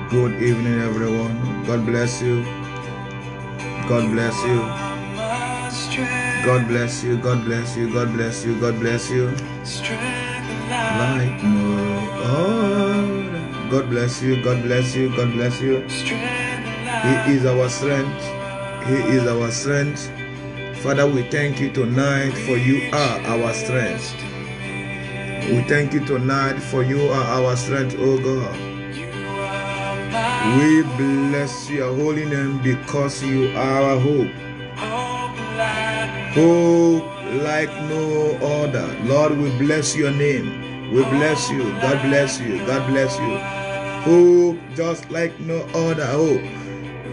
Good evening, everyone. God bless you. God bless you. God bless you. God bless you. God bless you. God bless you. Like no other. God bless you. God bless you. God bless you. He is our strength. He is our strength. Father, we thank you tonight for you are our strength. We thank you tonight for you are our strength, oh God. We bless your holy name because you are our hope. Hope like no other. Lord, we bless your name. We bless you. God bless you. God bless you. Hope just like no other hope.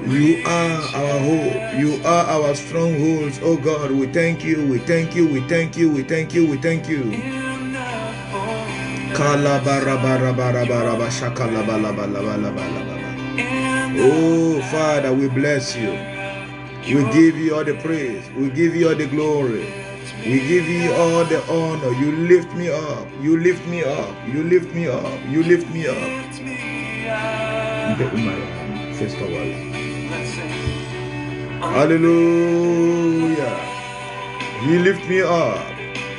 You are our hope. You are our strongholds. Oh God, we thank you. We thank you. We thank you. We thank you. We thank you. Oh Father, we bless you. We give you all the praise. We give you all the glory. We give you all the honor. You lift me up. You lift me up. You lift me up. You lift me up. First of all, hallelujah. He lift me up.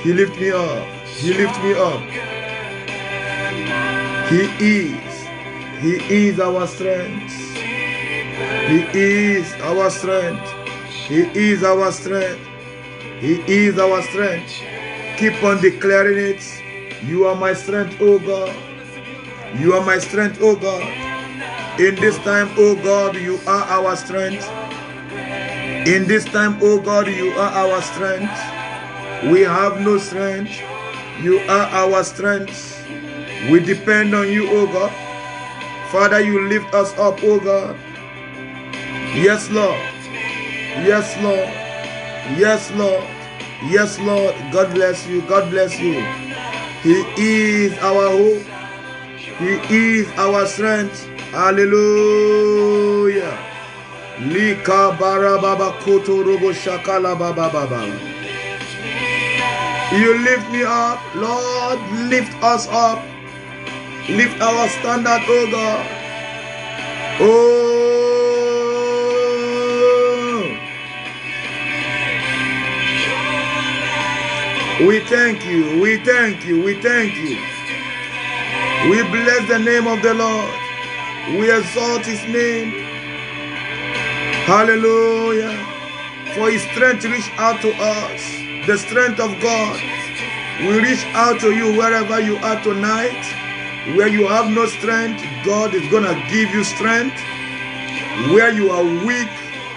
He lift me up. He lift me up. He is our strength. He is our strength. He is our strength. He is our strength. Keep on declaring it. You are my strength, oh God. You are my strength, oh God. In this time, oh God, you are our strength. In this time, oh God, you are our strength. We have no strength. You are our strength. We depend on you, oh God. Father, you lift us up, oh God. Yes, Lord. Yes, Lord. Yes, Lord. Yes, Lord. God bless you. God bless you. He is our hope. He is our strength. Hallelujah. Lika bara baba koto robo shakala baba baba. You lift me up, Lord. Lift us up. Lift our standard, oh God. Oh. We thank you. We thank you. We thank you. We bless the name of the Lord. We exalt his name. Hallelujah. For his strength reach out to us. The strength of God. We reach out to you wherever you are tonight. Where you have no strength, God is going to give you strength. Where you are weak,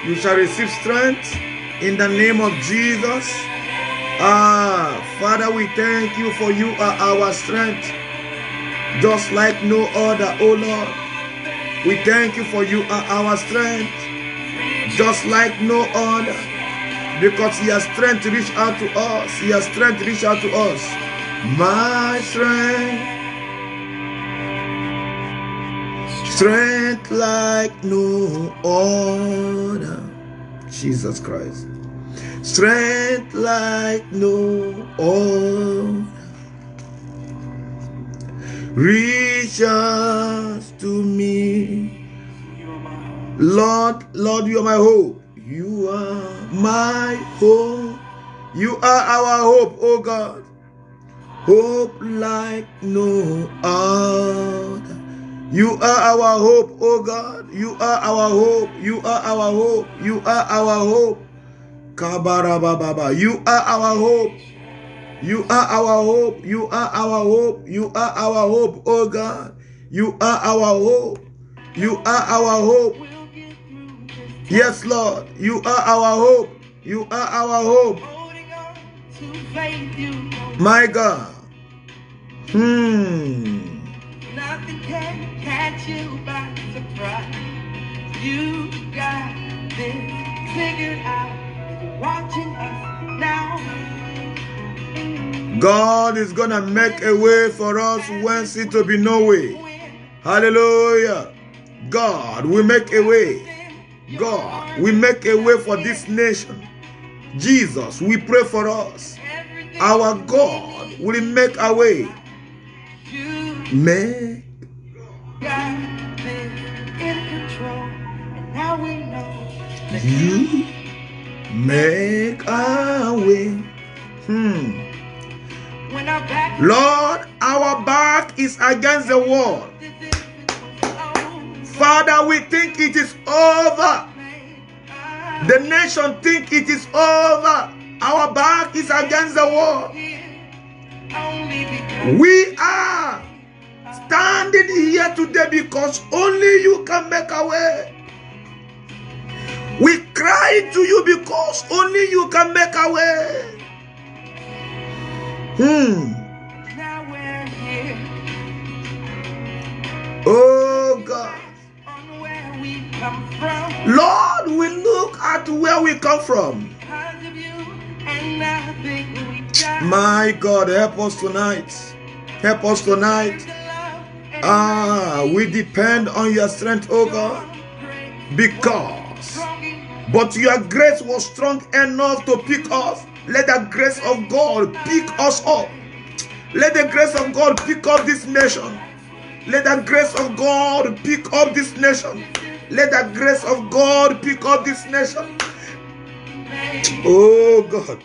you shall receive strength. In the name of Jesus. Father, we thank you for you are our strength. Just like no other, oh Lord. We thank you for you are our strength. Just like no other. Because he has strength to reach out to us. He has strength to reach out to us. My strength. Strength like no other. Jesus Christ. Strength like no other. Reaches to me. Lord, you are my hope. You are my hope. You are our hope, oh God. Hope like no other. You are our hope, oh God. You are our hope. You are our hope. You are our hope. Kabarababa. You are our hope. You are our hope. You are our hope. You are our hope, oh God. You are our hope. You are our hope. Yes, Lord. You are our hope. You are our hope. My God. Nothing can catch you by surprise. You got this figured out. Watching us now. God is gonna make a way for us when seems to be no way. Hallelujah. God will make a way. God will make a way for this nation. Jesus, we pray for us. Our God will make a way. Make now we know that You make a way. when our back Lord, our back is against the wall. is Father, we think it is over. The nation think it is over. Our back is against the wall. only because We are standing here today because only you can make a way. We cry to you because only you can make a way. now we're here Oh God. on where we come from. Lord, we look at where we come from. Because of you and nothing we got. My God, help us tonight. Help us tonight. We depend on your strength, oh God. But your grace was strong enough to pick us. Let the grace of God pick us up. Let the grace of God pick up this nation. Let the grace of God pick up this nation. Let the grace of God pick up this nation. Oh God.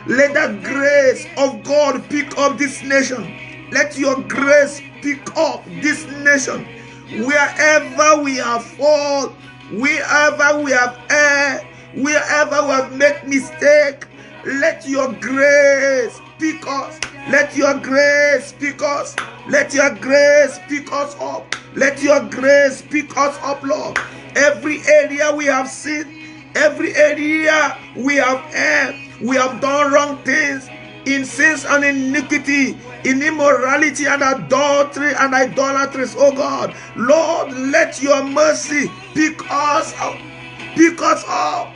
Let the grace of God pick up this nation. Let your grace pick up this nation. Wherever we have fallen, wherever we have erred, wherever we have made mistake, let your grace pick us. Let your grace pick us. Let your grace pick us up. Let your grace pick us up, Lord. Every area we have sinned, every area we have erred, we have done wrong things in sins and iniquity, in immorality and adultery and idolatries, oh God. Lord, let your mercy pick us up. Pick us up.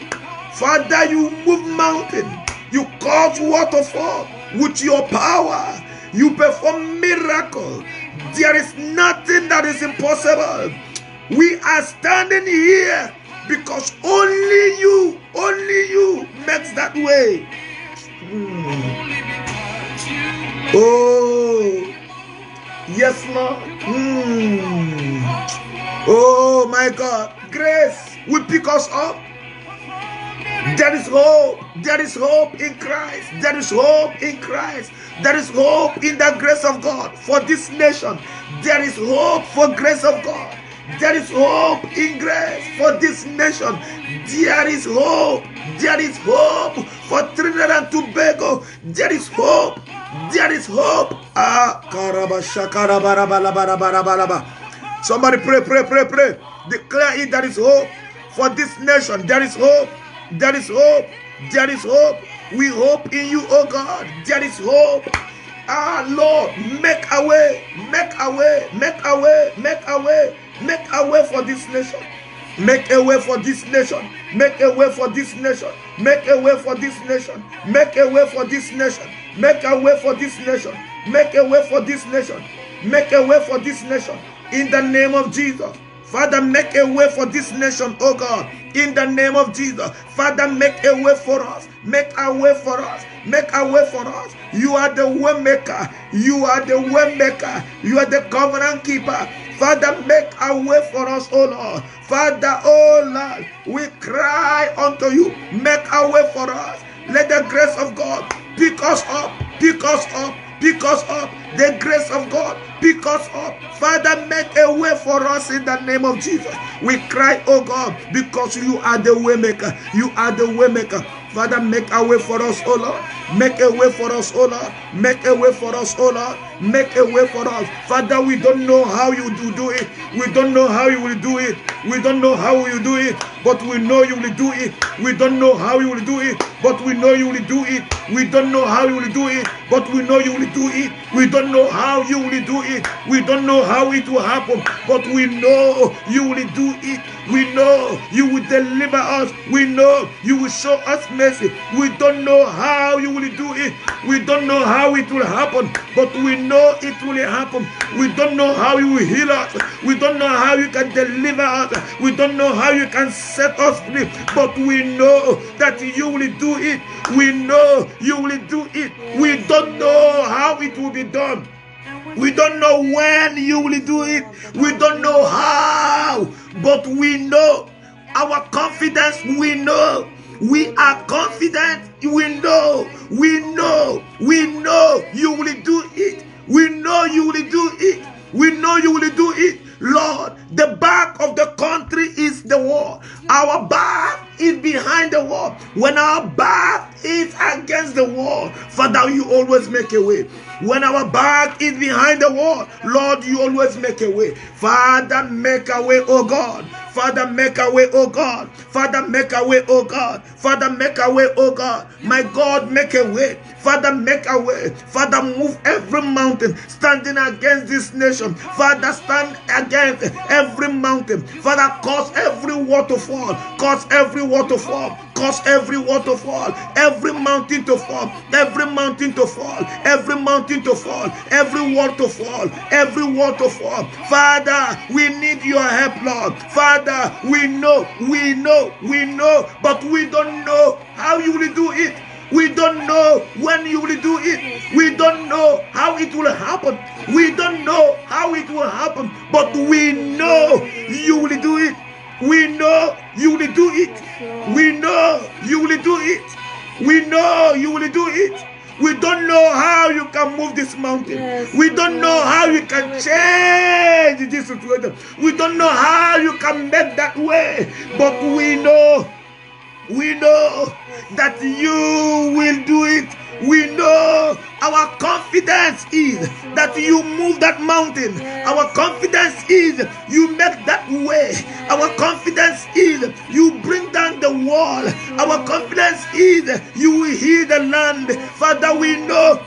Father, you move mountain. You cause waterfall with your power. You perform miracle. There is nothing that is impossible. We are standing here because only you makes that way. Oh, yes, Lord. Oh, my God. Grace will pick us up. There is hope. There is hope in Christ. There is hope in Christ. There is hope in the grace of God for this nation. There is hope for grace of God. There is hope in grace for this nation. There is hope. There is hope for Trinidad and Tobago. There is hope. There is hope. Somebody pray. Declare it. There is hope for this nation. There is hope. There is hope. There is hope. We hope in you, oh God. There is hope. Lord, make a way. Make a way. Make a way. Make a way. Make a way for this nation. Make a way for this nation. Make a way for this nation. Make a way for this nation. Make a way for this nation. Make a way for this nation. Make a way for this nation. Make a way for this nation. In the name of Jesus. Father, make a way for this nation, oh God. In the name of Jesus. Father, make a way for us. Make a way for us. Make a way for us. You are the way maker. You are the way maker. You are the covenant keeper. Father, make a way for us, oh Lord. Father, oh Lord, we cry unto you. Make a way for us. Let the grace of God pick us up. Pick us up. Pick us up. The grace of God pick us up. Father, make a way for us in the name of Jesus. We cry, oh God, because you are the way maker. You are the way maker. Father, make a way for us, oh Lord. Make a way for us, oh Lord. Make a way for us, oh Lord. Make a way for us. Father, we don't know how you do it. We don't know how you will do it. We don't know how you do it, but we know you will do it. We don't know how you will do it, but we know you will do it. We don't know how you will do it, but we know you will do it. We don't know how you will do it. We don't know how it will happen, but we know you will do it. We know you will deliver us. We know you will show us mercy. We don't know how you will do it. We don't know how it will happen, but we know it will happen. We don't know how you will heal us. We don't know how you can deliver us. We don't know how you can set us free, but we know that you will do it. We know you will do it. We don't know how it will be done. We don't know when you will do it. We don't know how, but we know Our confidence, we know. We are confident. We know you will do it. We know you will do it. We know you will do it. Lord, the back of the country is the wall. Our back is behind the wall. When our back is against the wall, Father, you always make a way. When our back is behind the wall, Lord, you always make a way. Father, make a way, oh God. Father, make a way, oh God. Father, make a way, oh God. Father, make a way, oh God. My God, make a way. Father, make a way. Father, move every mountain standing against this nation. Father, stand against every mountain. Father, cause every wall to fall. Cause every wall to fall. Cause every wall to fall. Every mountain to fall. Every mountain to fall. Every mountain to fall. Every wall to fall. Every wall to fall. Father, we need your help, Lord. Father, we know, but we don't know how you will do it. We don't know when you will do it. We don't know how it will happen. We don't know how it will happen, but we know you will do it. We know you will do it. We know you will do it. We know you will do it. We don't know how you can move this mountain. Yes, we don't know how you can change this situation. We don't know how you can make that way. But we know that you will do it. We know our confidence is that you move that mountain. Our confidence is you make that way. Our confidence is you bring down the wall. Our confidence is you will heal the land. Father, we know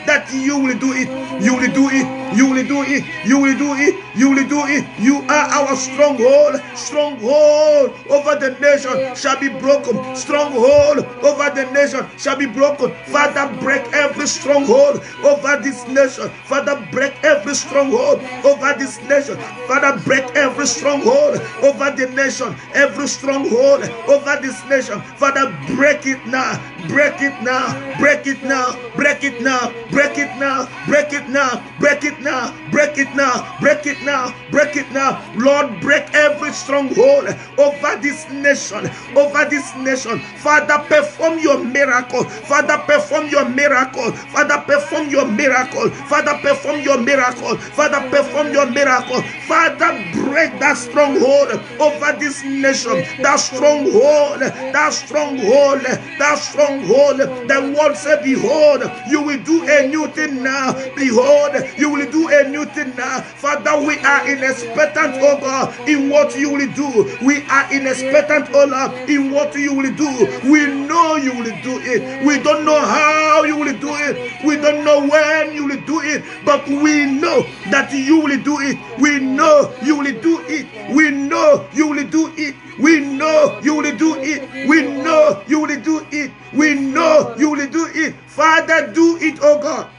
that you will do it. You will do it. You will do it. You will do it. You will do it. You are our stronghold. Stronghold over the nation shall be broken. Stronghold over the nation shall be broken. Father, break every stronghold over this nation. Father, break every stronghold over this nation. Father, break every stronghold over the nation. Every stronghold over this nation. Father, break it now. Break it now. Break it now. Break it now. Break it now. Break it now. Break it now. Break it now. Break it now. Break it now. Lord, break every stronghold over this nation. Over this nation. Father, perform your miracle. Father, perform your miracle. Father, perform your miracle. Father, perform your miracle. Father, perform your miracle. Father, break that stronghold over this nation. That stronghold. That stronghold. That stronghold. The word said, behold, you will do a new thing now. Behold, you will do a new thing now. Father, we are in expectant, oh God, in what you will do. We are in expectant, oh Lord, in what you will do. We know you will do it. We don't know how you will do it. We don't know when you will do it, but we know that you will do it. We know you will do it. We know you will do it. We know you will do it. We know you will do it. We know you will do it. Father, do it, oh God.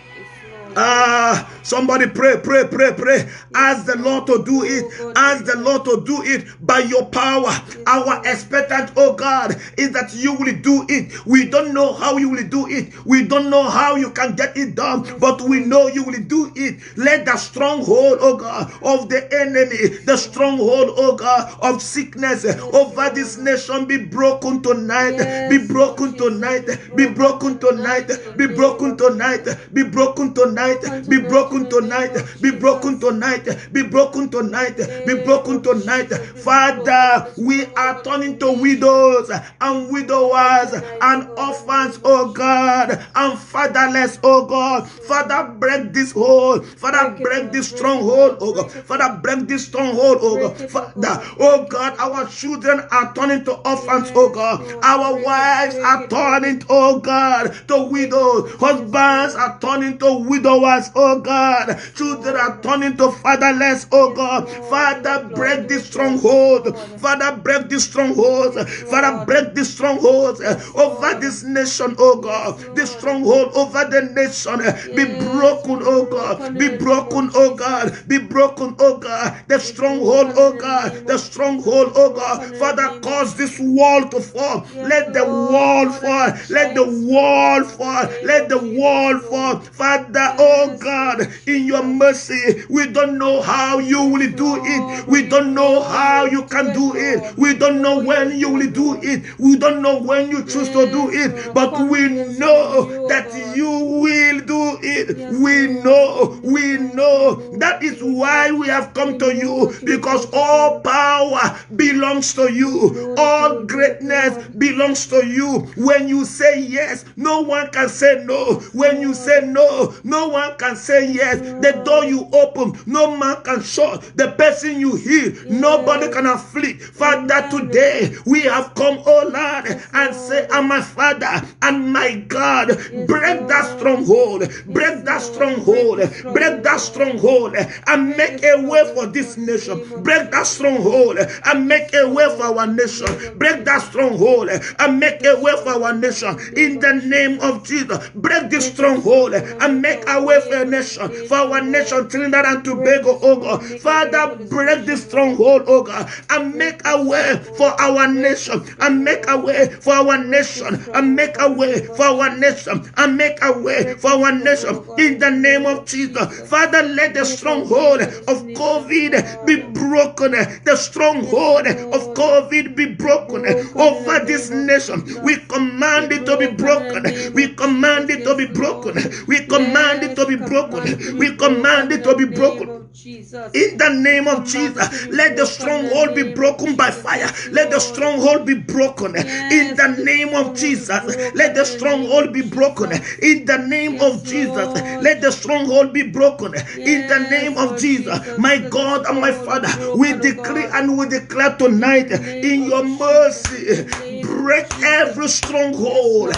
Somebody pray. Ask the Lord to do it. Ask the Lord to do it by your power. Our expectant, oh God, is that you will do it. We don't know how you will do it. We don't know how you can get it done, but we know you will do it. Let the stronghold, oh God, of the enemy, the stronghold, oh God, of sickness over this nation be broken tonight. Yes. Be broken tonight. Be broken tonight. Be broken tonight. Be broken tonight. Be broken tonight. Be broken tonight. Be broken tonight. Be broken tonight. Father, we are turning to widows and widowers and orphans, oh God, and fatherless, oh God. Father, break this hold. Father, break this stronghold, oh God. Father, break this stronghold, oh God. Father, oh God, our children are turning to orphans, oh God. Our wives are turning, oh God, to widows. Husbands are turning to widows, oh God. Children are turning to fatherless, oh God. Father, break this stronghold. Father, break this stronghold. Father, break this stronghold over this nation, oh God. This stronghold over the nation be broken, oh God. Be broken, oh God. Be broken, oh God. The stronghold, oh God. The stronghold, oh God. Father, cause this wall to fall. Let the wall fall. Let the wall fall. Let the wall fall. Father, oh God, in your mercy. We don't know how you will do it. We don't know how you can do it. We don't know when you will do it. We don't know when you choose to do it. But we know that you will do it. We know. That is why we have come to you, because all power belongs to you. All greatness belongs to you. When you say yes, no one can say no. When you say no, no one can say yes. The door you open, no man can shut. The person you heal, nobody can afflict. Father, today we have come, oh Lord, and say, "I'm my Father and my God, break that stronghold, break that stronghold, break that stronghold, and make a way for this nation. Break that stronghold and make a way for our nation. Break that stronghold and make a way for our nation. In the name of Jesus, break this stronghold and make a way for a nation, for our nation, Trinidad and Tobago, oh God. Father, break this stronghold, oh God, and make a way for our nation, and make a way for our nation, and make a way for our nation, and make a way for our nation. In the name of Jesus, Father, let the stronghold of COVID be broken. The stronghold of COVID be broken over this nation. We command it to be broken. We command it to be broken. We command it to be broken. We command it to be broken. In the name of Jesus, let the stronghold be broken by fire. Let the stronghold be broken. In the name of Jesus, let the stronghold be broken. In the name of Jesus, let the stronghold be broken. In the name of Jesus, my God and my Father, we decree and we declare tonight, in your mercy, break every stronghold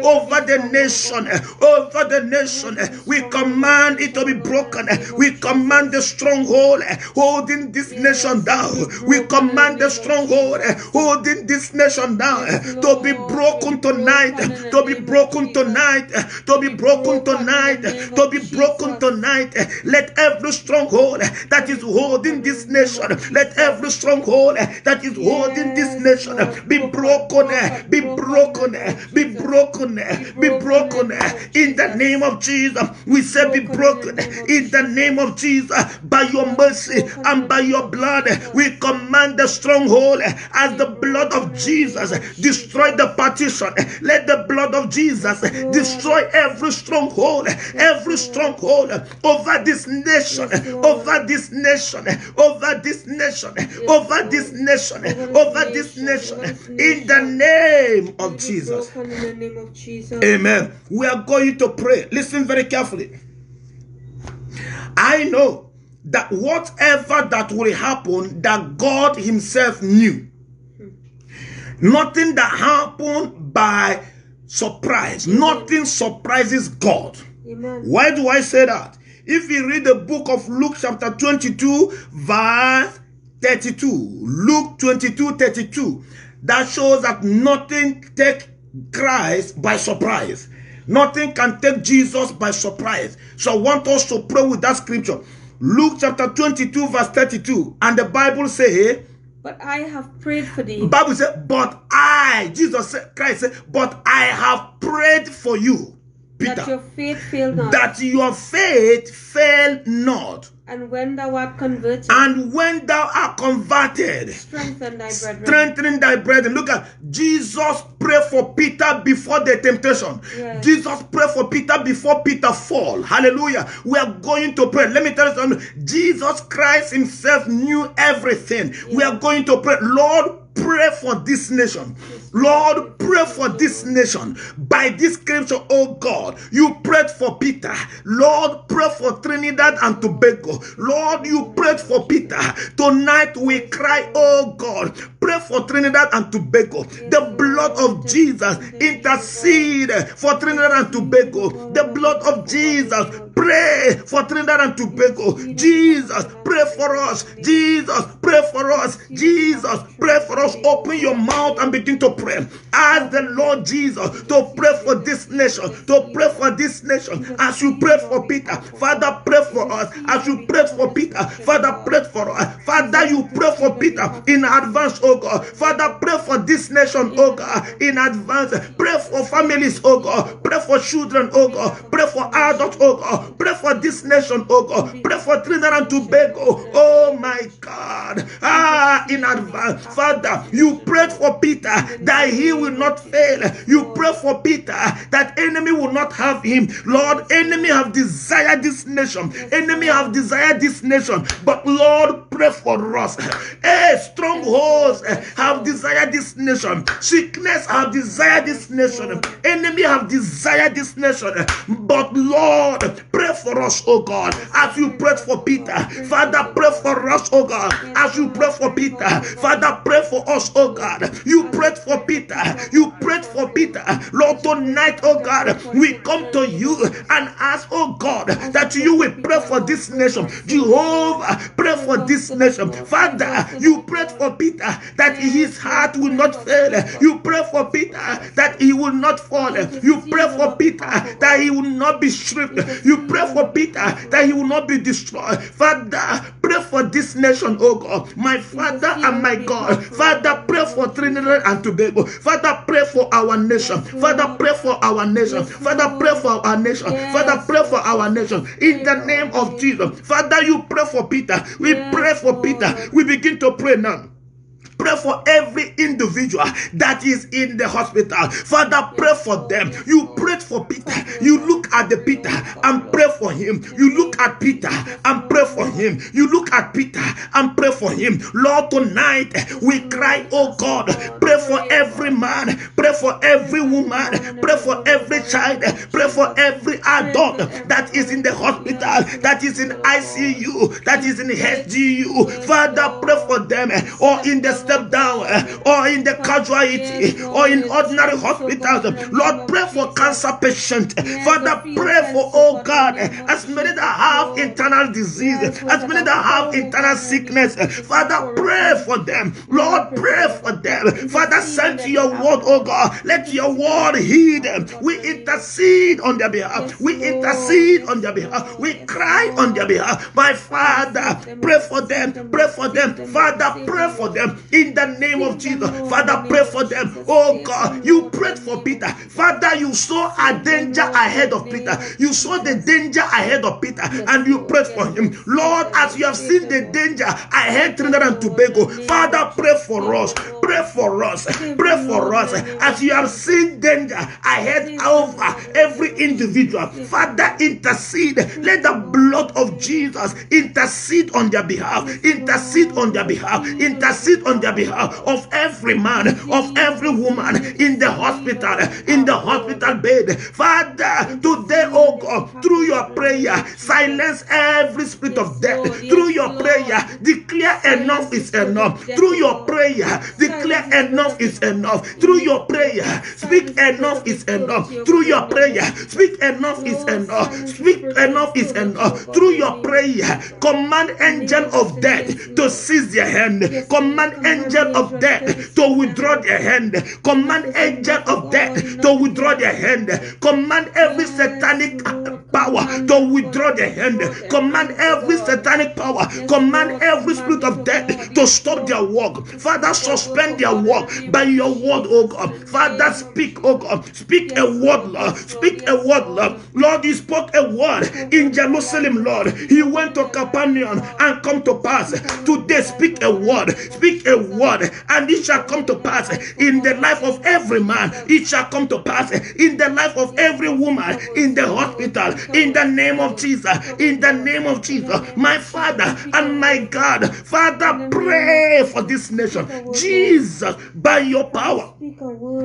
over the nation, over the nation. We command it to be broken. We command the stronghold holding this nation down. We command the stronghold holding this nation down to be broken tonight, to be broken tonight, to be broken tonight, to be broken tonight. Let every stronghold that is holding this nation, let every stronghold that is holding this nation be broken, be broken, be broken, be broken. In the name of Jesus, we say be broken. In the name of Jesus, by your mercy and by your blood, we command the stronghold as the blood of Jesus destroy the partition. Let the blood of Jesus destroy every stronghold over this nation, over this nation, over this nation, over this nation, over this nation. In the name of Jesus. Amen. We are going to pray. Listen very carefully. I know that whatever that will happen, that God himself knew. Nothing that happened by surprise. Nothing surprises God. Amen. Why do I say that? If you read the book of Luke chapter 22 verse 32, Luke 22:32, that shows that nothing takes Christ by surprise. Nothing can take Jesus by surprise. So I want us to pray with that scripture. Luke chapter 22 verse 32. And the Bible says, but I have prayed for thee. Bible says, but I, Jesus said, Christ said, but I have prayed for you, Peter, that your faith fail not. that your faith fail not. And when thou art converted, strengthen thy brethren. Strengthening thy brethren. Look at Jesus prayed for Peter before the temptation. Yes. Jesus prayed for Peter before Peter fall. Hallelujah. We are going to pray. Let me tell you something. Jesus Christ himself knew everything. Yes. We are going to pray. Lord, pray for this nation. Lord, pray for this nation. By this scripture, oh God, you prayed for Peter. Lord, pray for Trinidad and Tobago. Lord, you prayed for Peter. Tonight we cry, oh God, pray for Trinidad and Tobago. The blood of Jesus intercede for Trinidad and Tobago. The blood of Jesus pray for Trinidad and Tobago. Jesus, pray for us. Jesus, pray for us. Jesus, pray for us. Open your mouth and begin to pray. Ask the Lord Jesus to pray for this nation, to pray for this nation. As you prayed for Peter, Father, pray for us. As you prayed for Peter, Father, pray for us. Father, you pray for Peter in advance, oh God. Father, pray for this nation, oh God, in advance. Pray for families, oh God. Pray for children, oh God. Pray for adults, oh God. Pray for this nation, oh God. Pray for Trinidad and Tobago, oh my God. In advance, Father, you prayed for Peter that he will not fail. You pray for Peter that enemy will not have him. Lord, enemy have desired this nation. Enemy have desired this nation. But Lord, pray for us. Strongholds have desired this nation. Sickness have desired this nation. Enemy have desired this nation. But Lord, pray for us, oh God, as you prayed for Peter. Father, pray for us, oh God, as you pray for Peter. Father, pray for us, oh God. You prayed for Peter. You prayed for Peter. Lord, tonight, oh God, we come to you and ask, oh God, that you will pray for this nation. Jehovah, pray for this nation. Father, you prayed for Peter that his heart will not fail. You pray for Peter that he will not fall. You pray for Peter that he will not be stripped. You pray for Peter that he will not be destroyed. Father, pray for this nation, oh God, my Father and my God. Father, pray for Trinidad and Tobago. Father, pray for our nation. Father, pray for our nation. Father, pray for our nation. Father, pray for our nation. In the name of Jesus. Father, you pray for Peter. We pray for Peter. We begin to pray now. Pray for every individual that is in the hospital. Father, pray for them. You prayed for Peter. You look at the Peter and pray for him. You look at Peter and pray for him. You look at Peter and pray for him. Lord, tonight we cry, oh God, pray for every man, pray for every woman, pray for every child, pray for every adult that is in the hospital, that is in ICU, that is in HGU. Father, pray for them, or in the step down, or in the casualty, or in ordinary hospitals. Lord, pray for cancer patients. Father, pray for, oh God, as many that have internal disease, as many that have internal sickness. Father, pray for them. Lord, pray for them. Father, send your word, oh God. Let your word heal them. We intercede on their behalf. We intercede on their behalf. We cry on their behalf. My Father, pray for them. Pray for them. Father, pray for them. In the name of Jesus, Father, pray for them. Oh God, you prayed for Peter. Father, you saw a danger ahead of Peter. You saw the danger ahead of Peter, and you prayed for him. Lord, as you have seen the danger ahead Trinidad and Tobago, Father, pray for us. Pray for us. Pray for us. As you have seen danger ahead over every individual, Father, intercede. Let the blood of Jesus intercede on their behalf. Intercede on their behalf. Intercede on their behalf of every man, of every woman in the hospital bed. Father, today, oh God, through your prayer, silence every spirit of death. Through your prayer, declare enough is enough. Through your prayer, declare enough is enough. Through your prayer, speak enough is enough. Through your prayer, speak enough is enough. Speak enough is enough. Through your prayer, command angel of death to seize their hand. Command angel of death to withdraw their hand. Command angel of death to withdraw their hand. Command every satanic power to withdraw their hand. Command every satanic power. Command every spirit of death to stop their work. Father, suspend their work by your word, oh God. Father, speak, oh God. Speak a word, Lord. Speak a word, Lord. Lord, you spoke a word in Jerusalem, Lord. He went to Capernaum and come to pass. Today, speak a word. Speak a word, and it shall come to pass in the life of every man. It shall come to pass in the life of every woman in the hospital. In the name of Jesus. In the name of Jesus. My Father and my God. Father, pray for this nation. Jesus, by your power,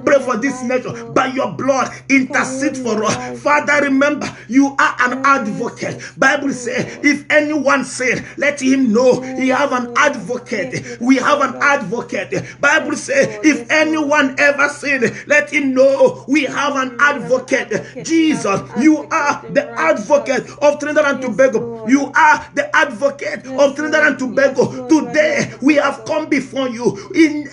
pray for this nation. By your blood, intercede for us. Father, remember, you are an advocate. Bible says, if anyone sin, let him know he have an advocate. We have an advocate. Bible says, if anyone ever sinned, let him know we have an advocate. Jesus, you are the advocate of Trinidad and Tobago. You are the advocate of Trinidad and Tobago. Today, we have come before you in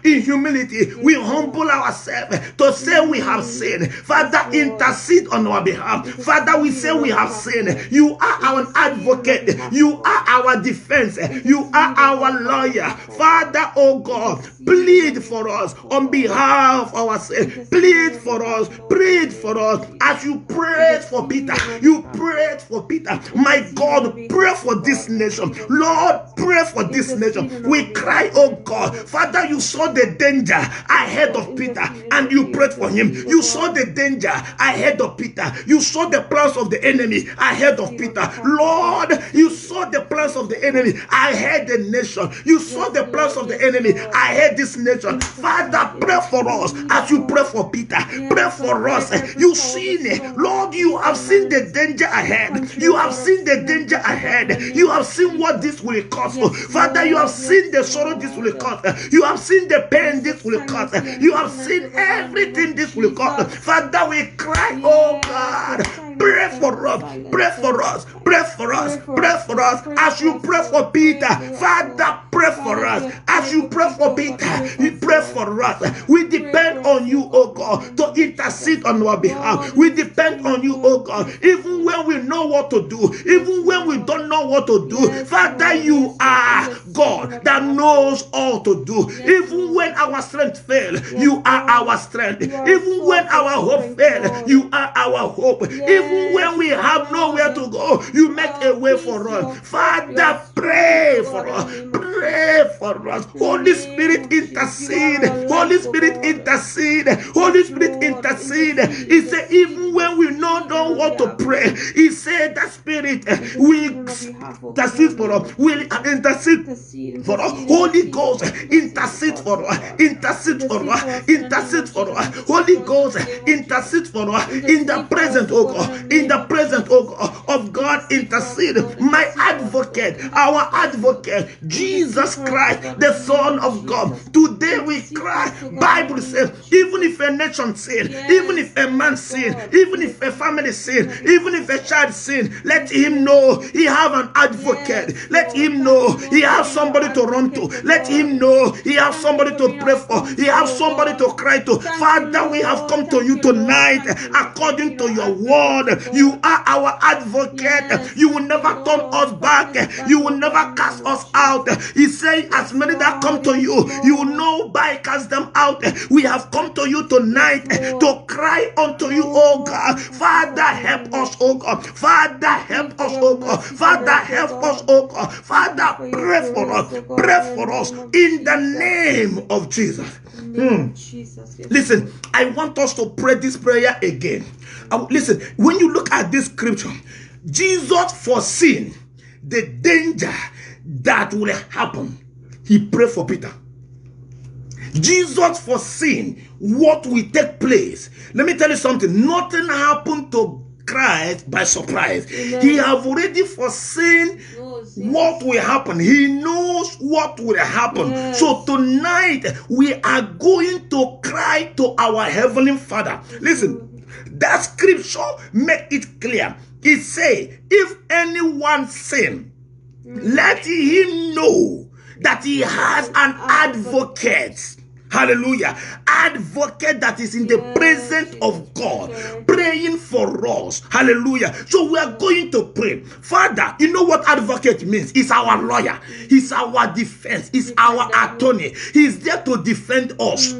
humility. We humble ourselves to say we have sinned. Father, intercede on our behalf. Father, we say we have sinned. You are our advocate. You are our defense. You are our lawyer. Father, oh God, plead for us on behalf of our sin. Plead for us. Plead for us. As you prayed for Peter, you prayed for Peter. My God, pray for this nation. Lord, pray for this nation. We cry, oh God. Father, you saw the danger ahead of Peter and you prayed for him. You saw the danger ahead of Peter. You saw the plans of the enemy ahead of Peter. Lord, you saw the plans of the enemy ahead the nation. You saw the plans of the enemy ahead this nation. Father, pray for us as you pray for Peter. Pray for us. You seen it. Lord, you have seen the danger ahead. You have seen the danger ahead. You have seen what this will cost. Father, you have seen the sorrow this will cost. You have seen the pain this will cost. You have seen everything this will cost. Father, we cry, oh God, pray for us. Pray for us. Pray for us. Pray for us. As you pray for Peter, Father, pray for us. As you pray for Peter, you pray for us. We depend on you, oh God, to intercede on our behalf. We depend on you, oh God, even when we know what to do, even when we don't know what to do. Father, you are God that knows all to do. Even when our strength fails, you are our strength. Even when our hope fails, you are our hope. Even when we have nowhere to go, you make a way for us. Father, pray for us. Pray for us. Holy Spirit, intercede. Holy Spirit, intercede. Holy Spirit, intercede. He said, even when we don't know what to pray, he said that Spirit will intercede for us. Will intercede for us. Holy Ghost, intercede for us. Intercede for us. Intercede for us. Holy Ghost, intercede for us. In the presence, oh God. In the presence, oh God, of God, intercede. My advocate, our advocate, Jesus Christ, the Son of God. Today we cry. Bible says, even if a nation sin, even if a man sin, even if a family sin, even if a child sin, let him know he have an advocate. Let him know he has somebody to run to. Let him know he has somebody to pray for. He has somebody to cry to. Father, we have come to you tonight according to your word. You are our advocate. You will never turn us back. You will never cast us out. He said, as many that come to you, you will know by cast them out. We have come to you tonight to cry unto you, oh God. Father, help us, oh God. Father, help us, oh God. Father, help us, oh God. Father, pray for us. Pray for us in the name of Jesus. Listen, I want us to pray this prayer again. Listen, when you look at this scripture, Jesus foreseen the danger that will happen. He prayed for Peter. Jesus foreseen what will take place. Let me tell you something. Nothing happened to Christ by surprise. He have already foreseen what will happen. He knows what will happen. So tonight we are going to cry to our Heavenly Father. Listen, that scripture make it clear. It say, if anyone sin, let him know that he has an advocate. Hallelujah. Advocate that is in the presence of God, praying for us. Hallelujah. So we are going to pray. Father, you know what advocate means? He's our lawyer. He's our defense. He's our attorney. He's there to defend us.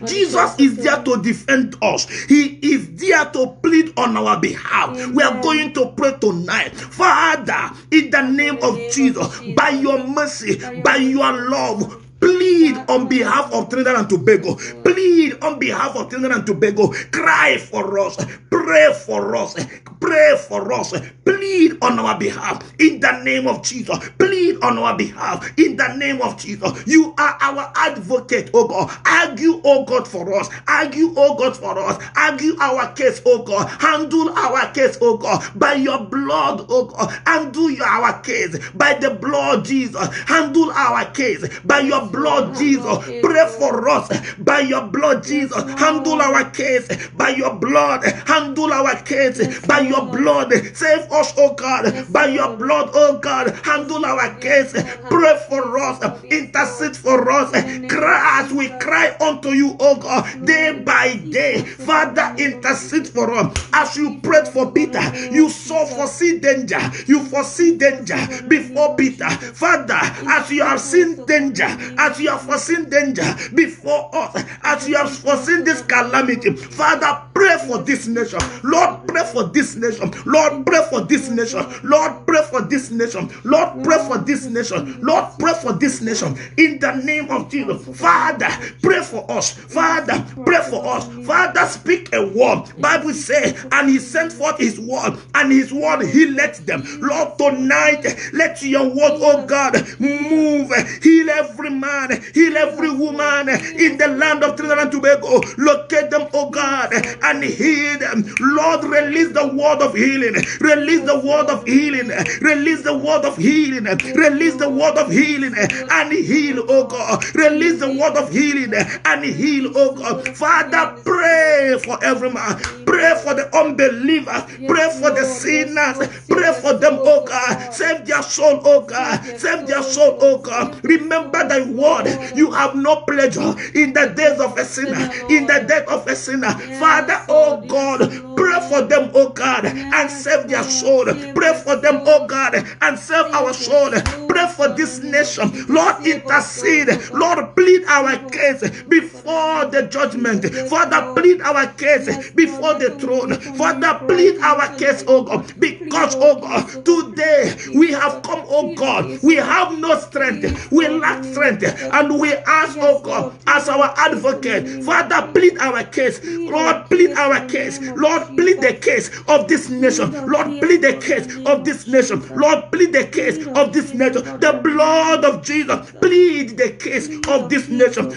Jesus is there to defend us. He is there to plead on our behalf. We are going to pray tonight. Father, in the name of Jesus, by your mercy, by your love, plead Plead on behalf of Trinidad and Tobago. Plead on behalf of Trinidad and Tobago. Cry for us. Pray for us. Pray for us. Plead on our behalf in the name of Jesus. Plead on our behalf in the name of Jesus. You are our advocate, oh God. Argue, oh God, for us. Argue, oh God, for us. Argue our case, oh God. Handle our case, oh God. By your blood, oh God. Handle our case. By the blood, Jesus. Handle our case. By your blood, Jesus. Pray for us. By your blood, Jesus. Handle our case. By your blood. Handle our case. By your blood. Save us, oh God. By your blood, oh God. Handle our case. Pray for us. Intercede for us. Cry as we cry unto you, oh God, day by day. Father, intercede for us. As you prayed for Peter, you saw foresee danger. You foresee danger before Peter. Father, as you have seen danger, as you have foreseen danger before us, as you have foreseen this calamity, Father, pray for this nation. Lord, pray for this nation. Lord, pray for this nation. Lord, pray for this nation. Lord, pray for this nation. Lord, pray for this nation. In the name of Jesus. Father, pray for us. Father, pray for us. Father, speak a word. Bible says, and he sent forth his word, and his word he let them. Lord, tonight, let your word, oh God, move. Heal every man, heal every woman in the land of Trinidad and Tobago. Locate them, oh God, and heal them. Lord, release the word of healing. Release the word of healing. Release the word of healing. Release the word of healing and heal, oh God. Release the word of healing and heal, oh God. Father, pray for every man. Pray for the unbelievers. Pray for the sinners. Pray for them, oh God. Save their soul, oh God. Save their soul, oh God. Remember thy word. You have no pleasure in the days of a sinner. In the death of a sinner. Father, oh God, pray for them, oh God, and save their soul. Pray for them, oh God, and save our soul. Pray for this nation. Lord, intercede. Lord, plead our case before the judgment. Father, plead our case before the throne. Father, plead our case, oh God, because, oh God, today we have come, oh God, we have no strength. We lack strength, and we ask, oh God, as our advocate, Father, plead our case. Lord, plead our case. Lord, plead the case of this nation. Lord, plead the case of this nation. Lord, plead the case of this nation. The blood of Jesus, plead the case of this nation.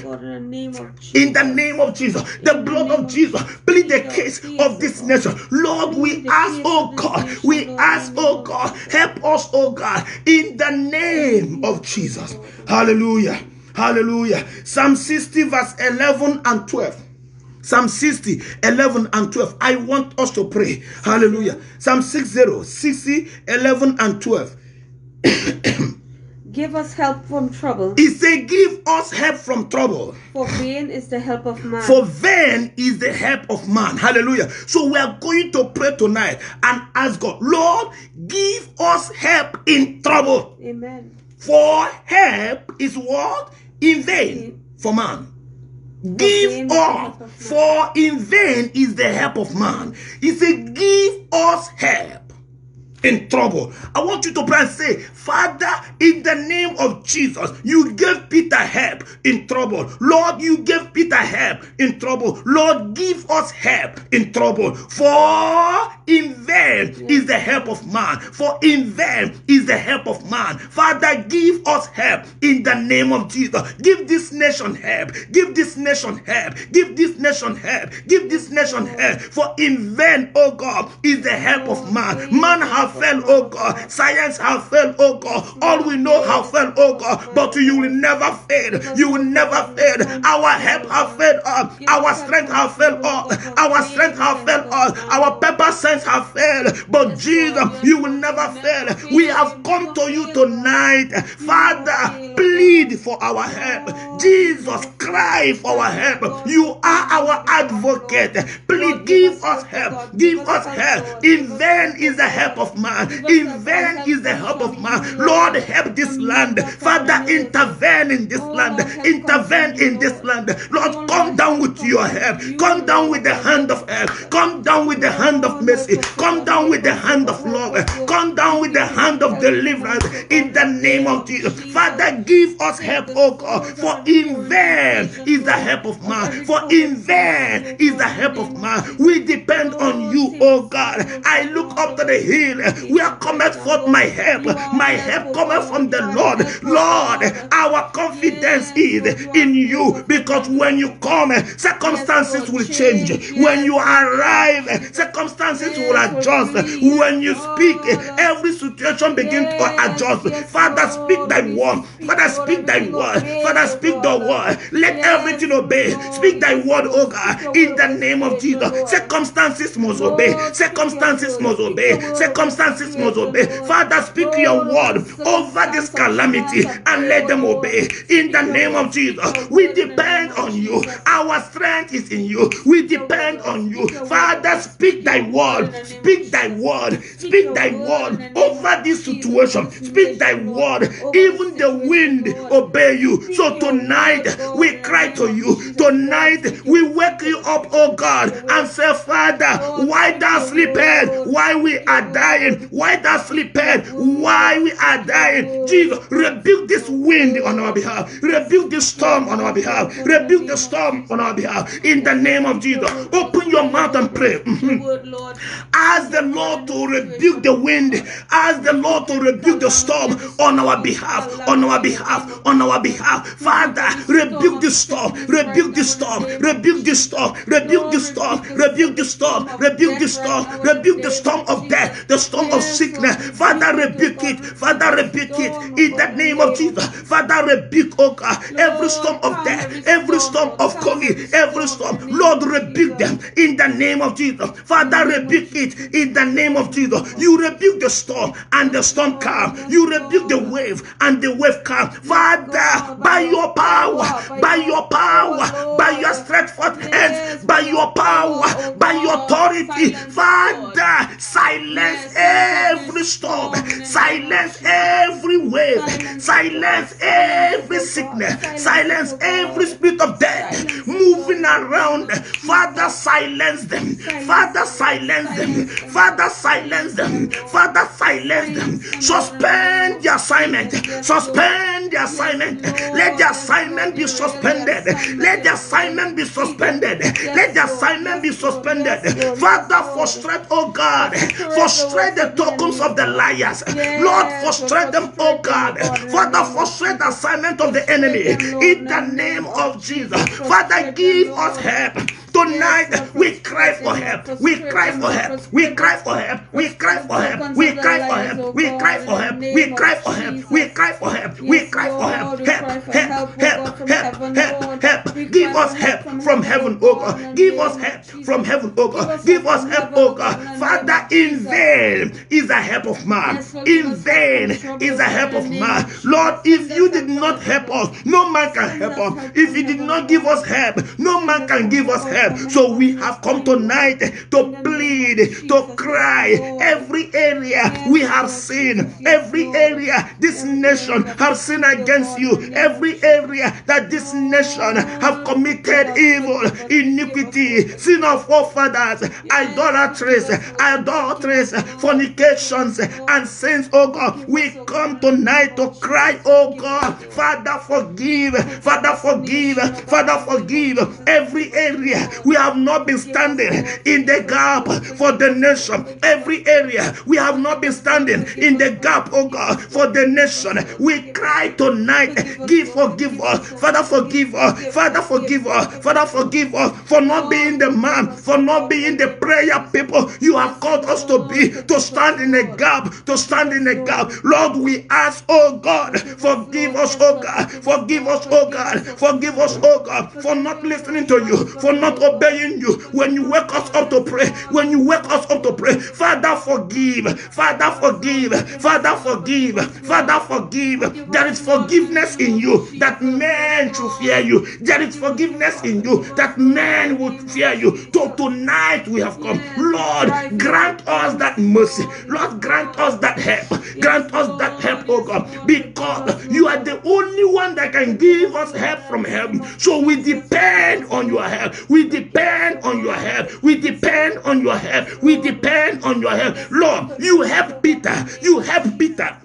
In the name of Jesus, the blood of Jesus, plead the case of this nation. Lord, we ask, oh God, we ask, oh God, help us, oh God, in the name of Jesus. Hallelujah. Hallelujah. Psalm 60 verse 11 and 12. Psalm 60, 11 and 12. I want us to pray. Hallelujah. Psalm 60, 11 and 12. Give us help from trouble. He said, give us help from trouble. For vain is the help of man. For vain is the help of man. Hallelujah. So we are going to pray tonight and ask God, Lord, give us help in trouble. Amen. For help is what? In vain for man. Give us, for in vain is the help of man. He said, give us help in trouble. I want you to pray and say, Father, in the name of Jesus, you gave Peter help in trouble. Lord, you gave Peter help in trouble. Lord, give us help in trouble. For in vain is the help of man. For in vain is the help of man. Father, give us help in the name of Jesus. Give this nation help. Give this nation help. Give this nation help. Give this nation help. For in vain, oh God, is the help of man. Man have failed, oh God. Science have failed, oh God. All we know have failed, oh God. But you will never fail. You will never fail. Our help have failed us. Our strength have failed us. Our strength have failed us. Our pepper sense have failed. But Jesus, you will never fail. We have come to you tonight. Father, plead for our help. Jesus, cry for our help. You are our advocate. Please give us help. Give us help. In vain is the help of man. In vain is the help of man. Lord, Lord, help this land. Father, intervene in this land. Intervene in this land. Lord, come down with your help. Come down with the hand of help. Come down with the hand of mercy. Come down with the hand of love. Come down with the hand of deliverance in the name of Jesus. Father, give us help, oh God, for in vain is the help of man. For in vain is the help of man. We depend on you, oh God. I look up to the hill where cometh forth my help. My help cometh from the Lord. Lord, our confidence is in you, because when you come, circumstances will change. When you arrive, circumstances will adjust. When you speak, every situation begins to adjust. Father, speak thy word. Father, speak thy word. Father, speak the word. Let everything obey. Speak thy word, oh God, in the name of Jesus. Circumstances must obey. Circumstances must obey. Circumstances must obey. Father, speak your word over this calamity and let them obey. In the name of Jesus, we depend on you. Our strength is in you. We depend on you. Father, speak thy word. Speak thy word. Speak thy word over this situation. Speak thy word. Even the wind obey you. So tonight we cry to you. Tonight we wake you up, oh God, and say, Father, why thou sleepest? Why we are dying? Why thou sleepest? Why we are dying? Jesus, rebuke this wind on our behalf. Rebuke this storm on our behalf. Rebuke the storm on our behalf. In the name of Jesus, open your mouth and pray. Ask the Lord to rebuke the wind. Ask the Lord to rebuke the storm on our behalf. On our behalf. On our behalf. Father, rebuke the storm. Rebuke the storm. Rebuke the storm. Rebuke the storm. Rebuke the storm. Rebuke the storm. Rebuke the storm of death. The storm of sickness. Father, rebuke it. Father, rebuke it. In the name of Jesus. Father, rebuke, oh God, every storm of death, every storm of COVID, every storm. Lord, rebuke them in the name of Jesus. Father, rebuke it in the name of Jesus. You rebuke the storm and the storm calm. You rebuke the wave and the wave calm. Father, by your power, by your power, by your stretched forth hands, by your power, by your authority, Father, silence every storm, silence every wave, silence every sickness, silence every spirit of death moving around. Father, silence them. Father, silence them. Father, silence them. Father, silence them. Suspend the assignment. Suspend the assignment. Let the assignment be suspended. Let the assignment be suspended. Let the assignment be suspended. Father, frustrate, oh God. Frustrate the tokens of the liars. Lord, frustrate them, oh God. Father, frustrate the assignment of the enemy. In the name of Jesus. Father, give us help. Tonight we cry for help. We cry for help. We cry for help. We cry for help. We cry for help. We cry for help. We cry for help. We cry for help. We cry for help. Help, help, help, help, help, help. Give us help from heaven, oh God. Give us help from heaven, oh God. Give us help, oh God. Father, in vain is the help of man. In vain is the help of man. Lord, if you did not help us, no man can help us. If you did not give us help, no man can give us help. So we have come tonight to plead, to cry. Every area we have sinned, every area this nation have sinned against you, every area that this nation have committed evil, iniquity, sin of forefathers, idolatries, fornications, and sins, oh God. We come tonight to cry, oh God, Father, forgive, Father, forgive, Father, forgive every area we have not been standing in the gap for the nation. Every area we have not been standing in the gap, oh God, for the nation. We cry tonight, forgive us, Father, forgive us, Father, forgive us, Father, forgive us for not being the man, for not being the prayer people you have called us to be, to stand in the gap, to stand in the gap. Lord, we ask, oh God, forgive us, oh God, forgive us, oh God, forgive us, oh God, for not listening to you, for not not obeying you, when you wake us up to pray, when you wake us up to pray, Father, forgive, Father, forgive, Father, forgive, Father, forgive. There is forgiveness in you that men should fear you. There is forgiveness in you that men would fear you. So tonight we have come. Lord, grant us that mercy. Lord, grant us that help. Grant us that help, oh God, because you are the only one that can give us help from heaven. So we depend on your help. We depend on your help. We depend on your help. We depend on your help. Lord, you help Peter. You help Peter.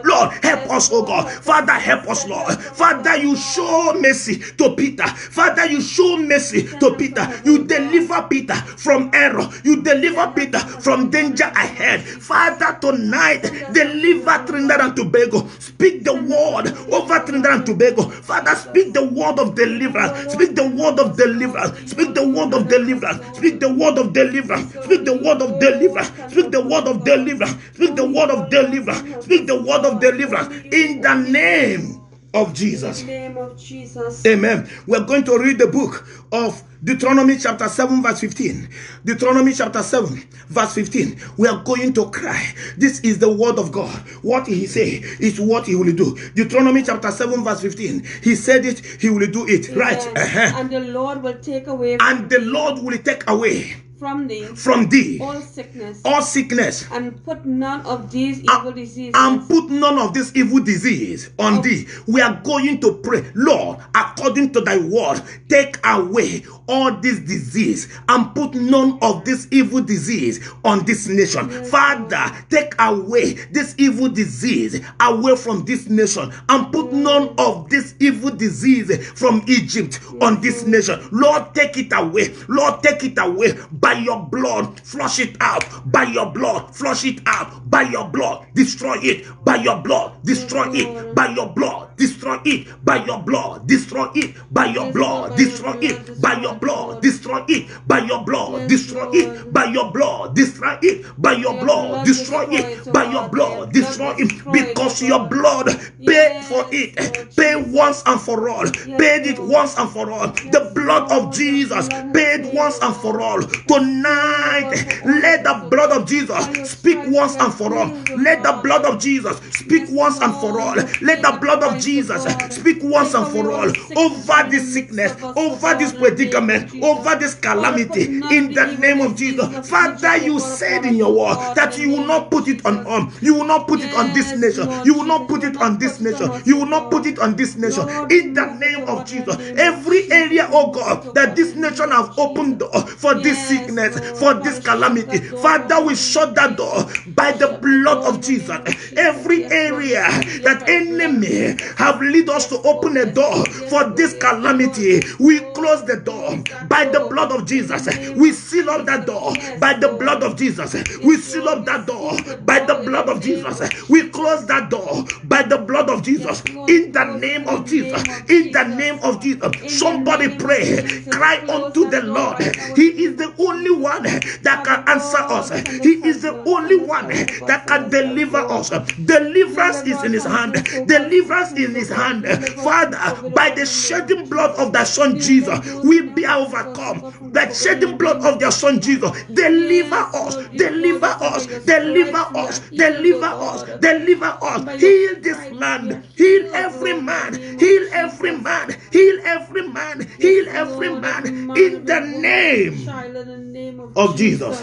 Lord, help us, oh God. Father, help us, Lord. Father, you show mercy to Peter. Father, you show mercy to Peter. You deliver Peter from error. You deliver Peter from danger ahead. Father, tonight, deliver Trinidad and Tobago. Speak the word over Trinidad and Tobago. Father, speak the word of deliverance. Speak the word of deliverance. Speak the word of deliverance. Speak the word of deliverance. Speak the word of deliverance. Speak the word of deliverance. Speak the word of deliverance. Speak the word of deliverance in the name of Jesus. In the name of Jesus. Amen. We're going to read the book of Deuteronomy chapter 7 verse 15. Deuteronomy chapter 7 verse 15. We are going to cry. This is the word of God. What he say is what he will do. Deuteronomy chapter 7 verse 15. He said it, he will do it. Amen. Right. And the Lord will take away And the Lord will take away from thee all sickness, and put none of these evil diseases, and put none of this evil disease on thee. We are going to pray, Lord, according to thy word, take away all this disease and put none of this evil disease on this nation. Yes, Father, take away this evil disease away from this nation and put none of this evil disease from Egypt on this nation. Lord, take it away. Lord, take it away. By your blood, flush it out. By your blood, flush it out. By your blood, destroy it. By your blood, destroy it. By your blood, destroy it. By your blood, destroy it. By your blood, destroy it. By your blood, destroy it. By your blood, destroy it. By your blood, destroy it. By your blood, destroy it. By your blood, destroy it. Because your blood paid for it. Pay once and for all. Paid it once and for all. The blood of Jesus paid once and for all. Tonight, let the blood of Jesus speak once and for all. Let the blood of Jesus speak once and for all. Let the blood of Jesus speak once and for all over this sickness, over this predicament, over this calamity. In the name of Jesus, Father, you said in your word that you will not put it on you will not put it on this nation. You will not put it on this nation. You will not put it on this nation. In the name of Jesus, every area, oh God, that this nation has opened door for this sickness, for this calamity, Father, we shut that door by the blood of Jesus. Every area that enemy have lead us to open a door for this calamity, we close the door by the blood of Jesus. We seal up that door by the blood of Jesus. We seal up that door by the blood of Jesus. We close that door by the blood of Jesus. In the name of Jesus. In the name of Jesus. Somebody pray. Cry unto the Lord. He is the only one that can answer us. He is the only one that can deliver us. Deliverance is in his hand. Deliverance is in his hand. Father, by the shedding blood of thy son Jesus, we be overcome. The shedding blood of their son Jesus, deliver us, deliver us, deliver us, deliver us, deliver us. Heal this land, heal every man, heal every man, heal every man, heal every man in the name of Jesus.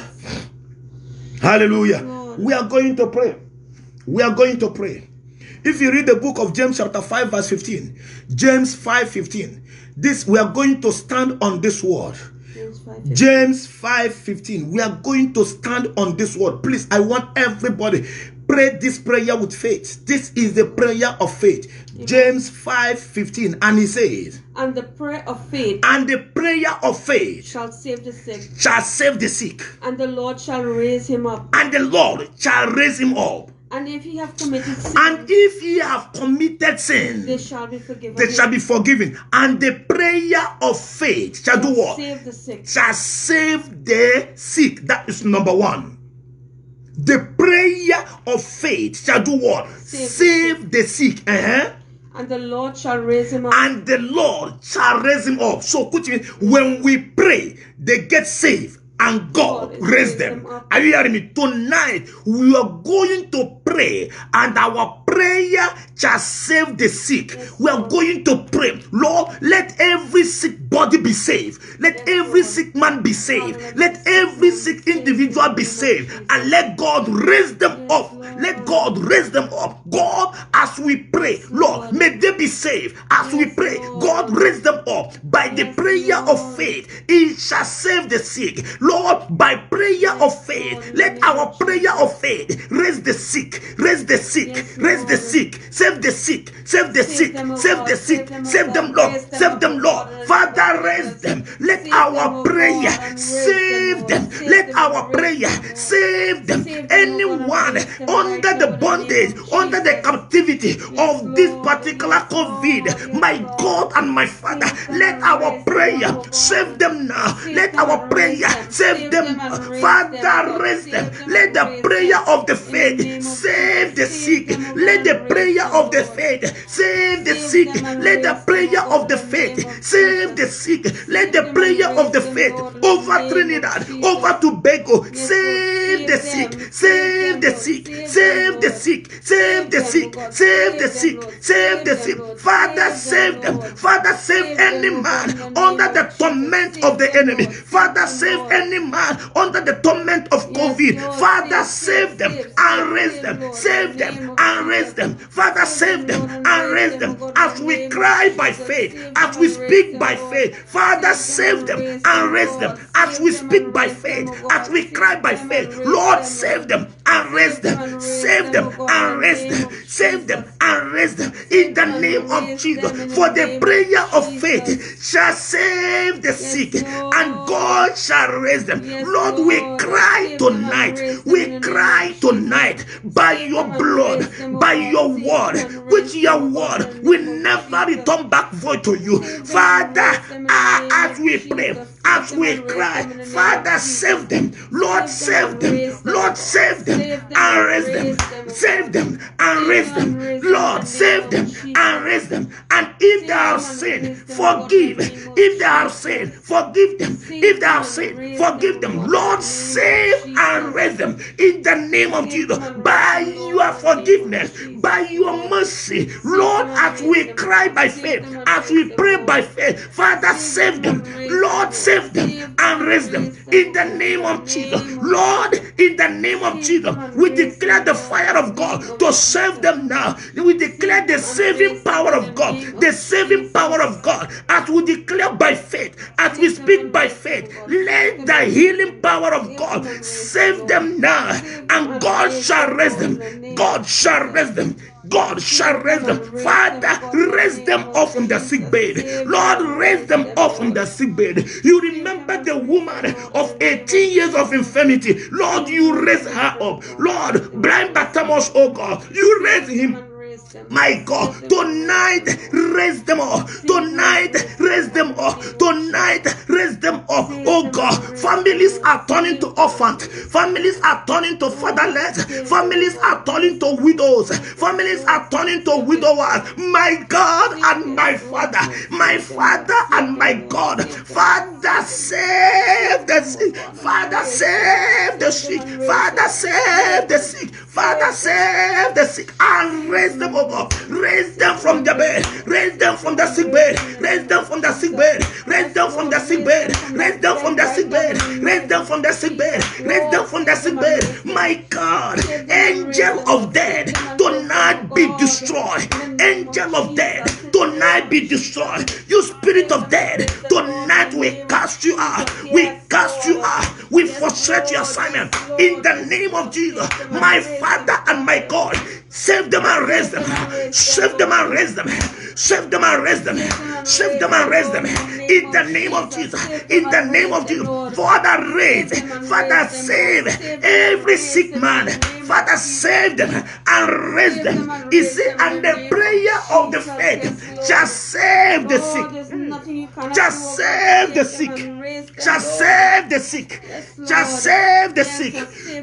Hallelujah. We are going to pray. We are going to pray. If you read the book of James chapter 5 verse 15, James 5:15, this we are going to stand on this word. James 5:15. We are going to stand on this word. Please, I want everybody pray this prayer with faith. This is the prayer of faith. James 5:15, and he says, and the prayer of faith, and the prayer of faith shall save the sick, shall save the sick, and the Lord shall raise him up, and the Lord shall raise him up. And if he have committed sin, and if he have committed sin, they shall be forgiven. They shall be forgiven. And the prayer of faith shall do what? Save the sick. Shall save the sick. That is number one. The prayer of faith shall do what? Save the sick. And the Lord shall raise him up. And the Lord shall raise him up. So when we pray, they get saved and God raise them. Are you hearing me? Tonight we are going to pray, and our prayer shall save the sick. We are going to pray, Lord, let every sick body be saved. Let every sick man be saved. Let every sick individual be saved. And let God raise them up. Let God raise them up. God, as we pray, Lord, may they be saved. As we pray, God raise them up. By the prayer of faith, He shall save the sick. Lord, by prayer of faith, let our prayer of faith raise the sick, raise the sick, raise the sick, save the sick, save the sick, save the sick, save them, Lord, save them, Lord. Father, raise them. Let our prayer save them. Let our prayer save them. Anyone under the bondage, under the captivity of this particular COVID, my God and my Father, let our prayer save them now. Let our prayer save them. Father, raise them. Let the prayer of the faith save the sick. Let the prayer of the faith save the sick. Let the prayer of the faith save the sick. Let the prayer of the faith over Trinidad, over Tobago, save the sick, save the sick, save the sick, save the sick, save the sick, save the sick. Father, save them. Father, save any man under the torment of the enemy. Father, save any man under the torment of COVID. Father, save them and raise them. Save them and raise them. Father, save them and raise them. As we cry by faith, as we speak by faith, Father, save them and raise them. As we speak by faith, as we cry by faith, Lord, save them and raise them. Save them and raise them. Save them and raise them in the name of Jesus. For the prayer of faith shall save the sick, and God shall raise them. Lord, we cry tonight. We cry tonight by your blood, by your word, which your word will never return back void to you. Father, as we pray, as we cry, Father, save them. Lord, save them. Lord, save them and raise them. Save them and raise them. Lord, save them and raise them. And if they have sinned, forgive. If they have sinned, forgive them. If they have sinned, forgive them. Lord, save and raise them in the name of Jesus. By your forgiveness, by your mercy, Lord, as we cry by faith, as we pray by faith, Father, save them. Lord, save them and raise them in the name of Jesus. Lord, in the name of Jesus, we declare the fire of God to save them now. We declare the saving power of God, the saving power of God, as we declare by faith, as we speak by faith. Let the healing power of God save them now, and God shall raise them. God shall raise them. God shall raise them. Father, raise them up from the sick bed. Lord, raise them up from the sick bed. You remember the woman of 18 years of infirmity. Lord, you raise her up. Lord, blind Bartimaeus, oh God, you raise him. My God, tonight raise them up. Tonight raise them up. Tonight raise them up. Oh God, families are turning to orphans. Families are turning to fatherless. Families are turning to widows. Families are turning to widowers. My God and my Father. My Father and my God. Father, save the sick. Father, save the sick. Father, save the sick. Father, save the sick and raise them up. Raise them from the bed. Raise them from the sick bed. Raise them from the sick bed. Raise them from the sick bed. Raise them from the sick bed. Raise them from the sick bed. Raise them from the sick bed. My God, angel of death, tonight be destroyed. Angel of death, tonight be destroyed. You spirit of death, tonight we cast you out. We cast you out. We frustrate your assignment in the name of Jesus. My Father and my God, save them and raise them. Save them and raise them. Save them and raise them. Save them and raise them. In the name of Jesus. In the name of Jesus. Father, raise. Father, save every sick man. Father, save them and raise them. You see, and the prayer of the faith shall save the sick. Shall save the sick. Shall save the sick. Shall save the sick.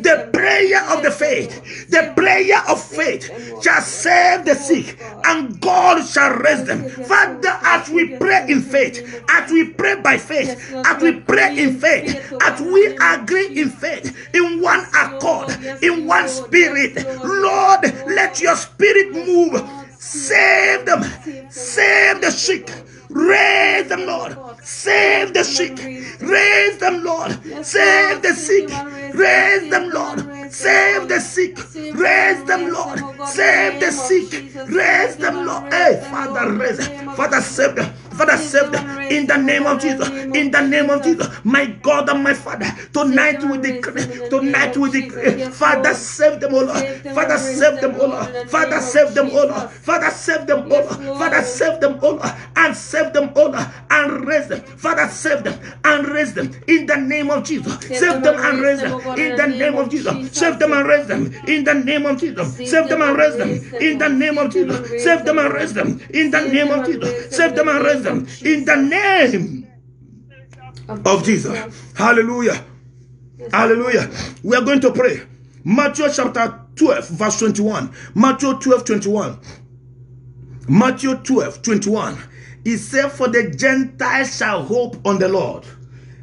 The prayer of the faith. The prayer of faith shall save the sick and God shall raise them. Father, as we pray in faith, as we pray by faith, as we pray in faith, as we agree in faith, in one accord, in one spirit, Lord, let your spirit move. Save them, save the sick, raise them, Lord. Save the sick, raise them, Lord. Save the sick, raise them, Lord. Save the sick, raise them, Lord. Save the sick, raise them, Lord. Hey, Father, raise them. Father, save them. Father, save them in the name of Jesus. In the name of Jesus, my God and my Father, tonight we decree. Tonight we decree. Father, save them, O Lord. Father, save them, O Lord. Father, save them, O Lord. Father, save them, O Lord. Father, save them, O Lord, and save them, O Lord, and raise them. Father, save them and raise them in the name of Jesus. Save them and raise them in the name of Jesus. Save them and raise them in the name of Jesus. Save them and raise them in the name of Jesus. Save them and raise them in the name of Jesus. Save them and raise them in the name of Jesus. Hallelujah. Hallelujah. We are going to pray. Matthew chapter 12, verse 21. Matthew 12, 21. Matthew 12, 21. He said, for the Gentiles shall hope on the Lord.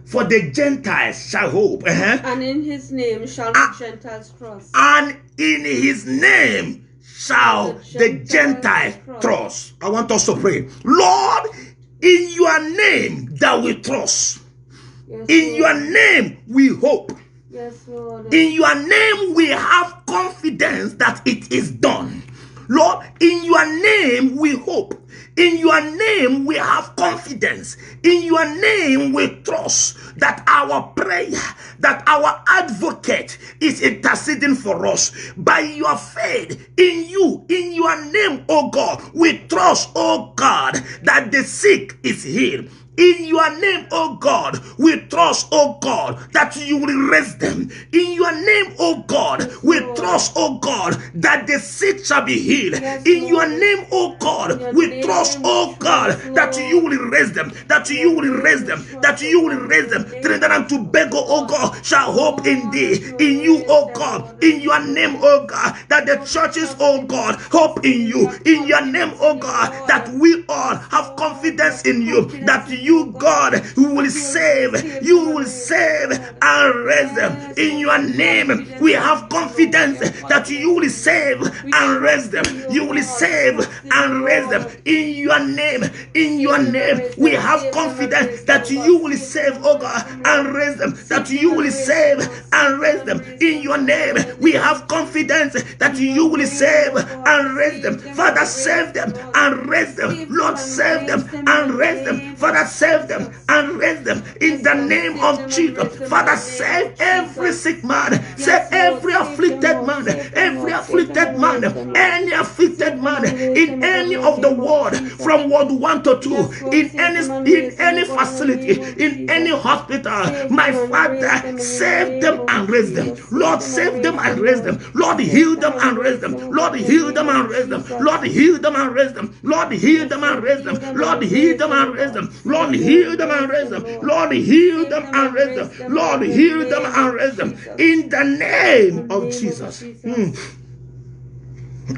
For the Gentiles shall hope. And in his name shall the Gentiles trust. And in his name shall the Gentiles trust. I want us to pray. Lord, in your name that we trust. Yes, In Lord. your name we hope. Yes, Lord. In your name we have confidence that it is done. Lord, in your name we hope. In your name we have confidence. In your name we trust that our prayer, that our advocate is interceding for us. By your faith in you, in your name, oh God, we trust, oh God, that the sick is healed. In your name, oh God, we trust, oh God, that you will raise them. In your name, oh God, we trust, oh God, that the sick shall be healed. In your name, oh God, we trust, oh God, that you will raise them, that you will raise them, that you will raise them. Trinidad and Tobago, oh God, shall hope in thee, in you, oh God, in your name, oh God, that the churches, oh God, hope in you. In your name, oh God, that we all have confidence in you, that you, God, will save, you will save and raise them. In your name, we have confidence that you will save and raise them. You will save and raise them. In your name, we have confidence that you will save, oh God, and raise them. That you will save and raise them. In your name, we have confidence that you will save and raise them. Father, save them and raise them. Lord, save them and raise them. Father, save them and raise them in the name of Jesus. Father, save every sick man, save every afflicted man, any afflicted man in any of the world, from World 1 to 2, in any facility, in any hospital. My Father, save them and raise them. Lord, save them and raise them. Lord, heal them and raise them. Lord, heal them and raise them. Lord, heal them and raise them. Lord, heal them and raise them. Lord, heal them and raise them. Lord, heal them and raise them. Lord, heal them and raise them. Lord, heal them and raise them. In the name of Jesus.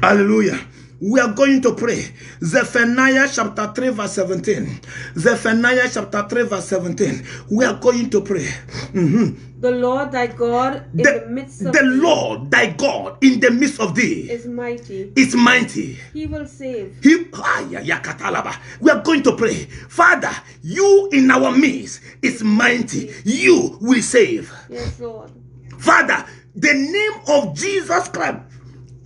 Hallelujah. We are going to pray. Zephaniah chapter 3 verse 17. Zephaniah chapter 3 verse 17. We are going to pray. The Lord thy God in the midst of the thee Lord thy God in the midst of thee is mighty. is mighty. He will save. We are going to pray. Father, you in our midst is mighty. You will save. Yes, Lord. Father, the name of Jesus Christ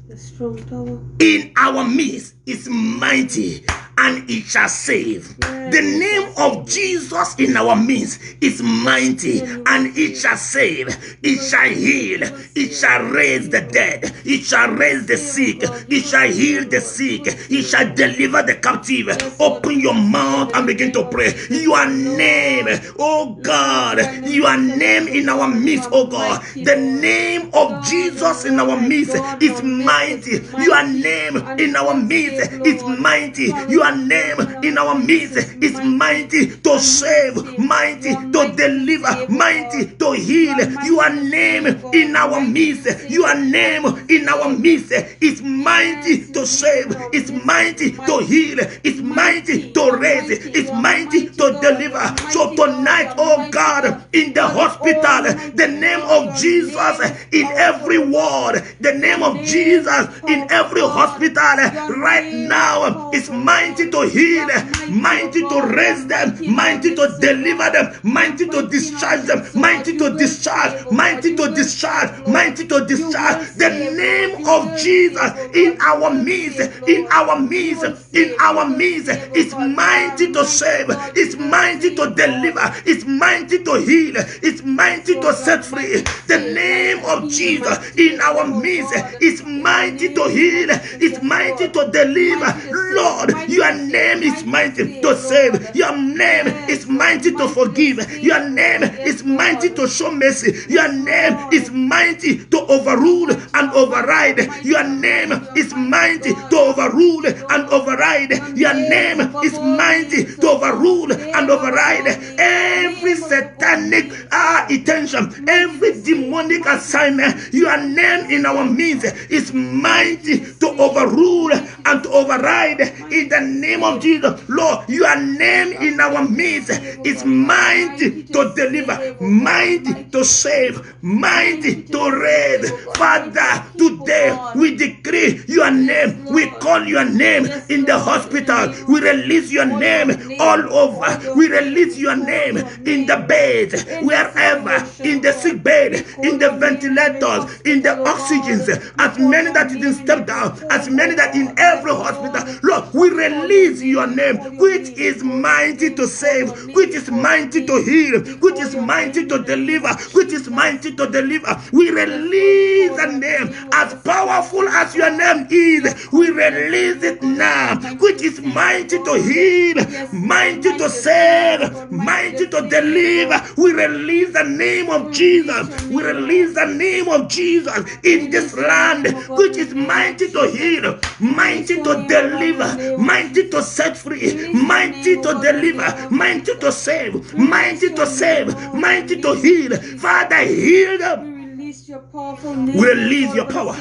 The strong tower. in our midst is mighty, and it shall save. The name of Jesus in our midst is mighty, and it shall save. It shall heal. It shall raise the dead. It shall raise the sick. It shall heal the sick. It shall deliver the captive. Open your mouth and begin to pray. Your name, oh God, your name in our midst, oh God. The name of Jesus in our midst is mighty. Your name in our midst is mighty. Your Your name in our midst is mighty to save, mighty to deliver, mighty to heal. Your name in our midst, your name in our midst is mighty to save, it's mighty to heal, it's mighty to raise, it's mighty to deliver. So tonight, oh God, in the hospital, the name of Jesus in every ward, the name of Jesus in every hospital right now is mighty to heal, mighty to raise them, mighty to deliver them, mighty to discharge them, mighty to discharge, mighty to discharge, mighty to discharge. The name of Jesus in our midst, in our midst, in our midst is mighty to save, it's mighty to deliver, it's mighty to heal, it's mighty to set free. The name of Jesus in our midst is mighty to heal, it's mighty to deliver. Lord, your name is mighty to save, your name is mighty to forgive, your name is mighty to show mercy, your name is mighty to overrule and override, your name is mighty to overrule and override, your name is mighty to overrule and override every satanic intention, every demonic assignment. Your name in our midst is mighty to overrule and to override in the name of Jesus. Lord, your name in our midst is mighty to deliver, mighty to save, mighty to raise. Father, today we decree your name, we call your name in the hospital, we release your name all over, we release your name in the bed, wherever, in the sick bed, in the ventilators, in the oxygens, as many that didn't step down, as many that in every hospital. Lord, we release your name, which is mighty to save, which is mighty to heal, which is mighty to deliver, which is mighty to deliver. We release the name as powerful as your name is. We release it now, which is mighty to heal, mighty to save, mighty to deliver. We release the name of Jesus. We release the name of Jesus in this land, which is mighty to heal, mighty to deliver, mighty to set free, mighty to deliver, mighty to save, mighty to save, mighty to heal. Father, heal them. We release your power.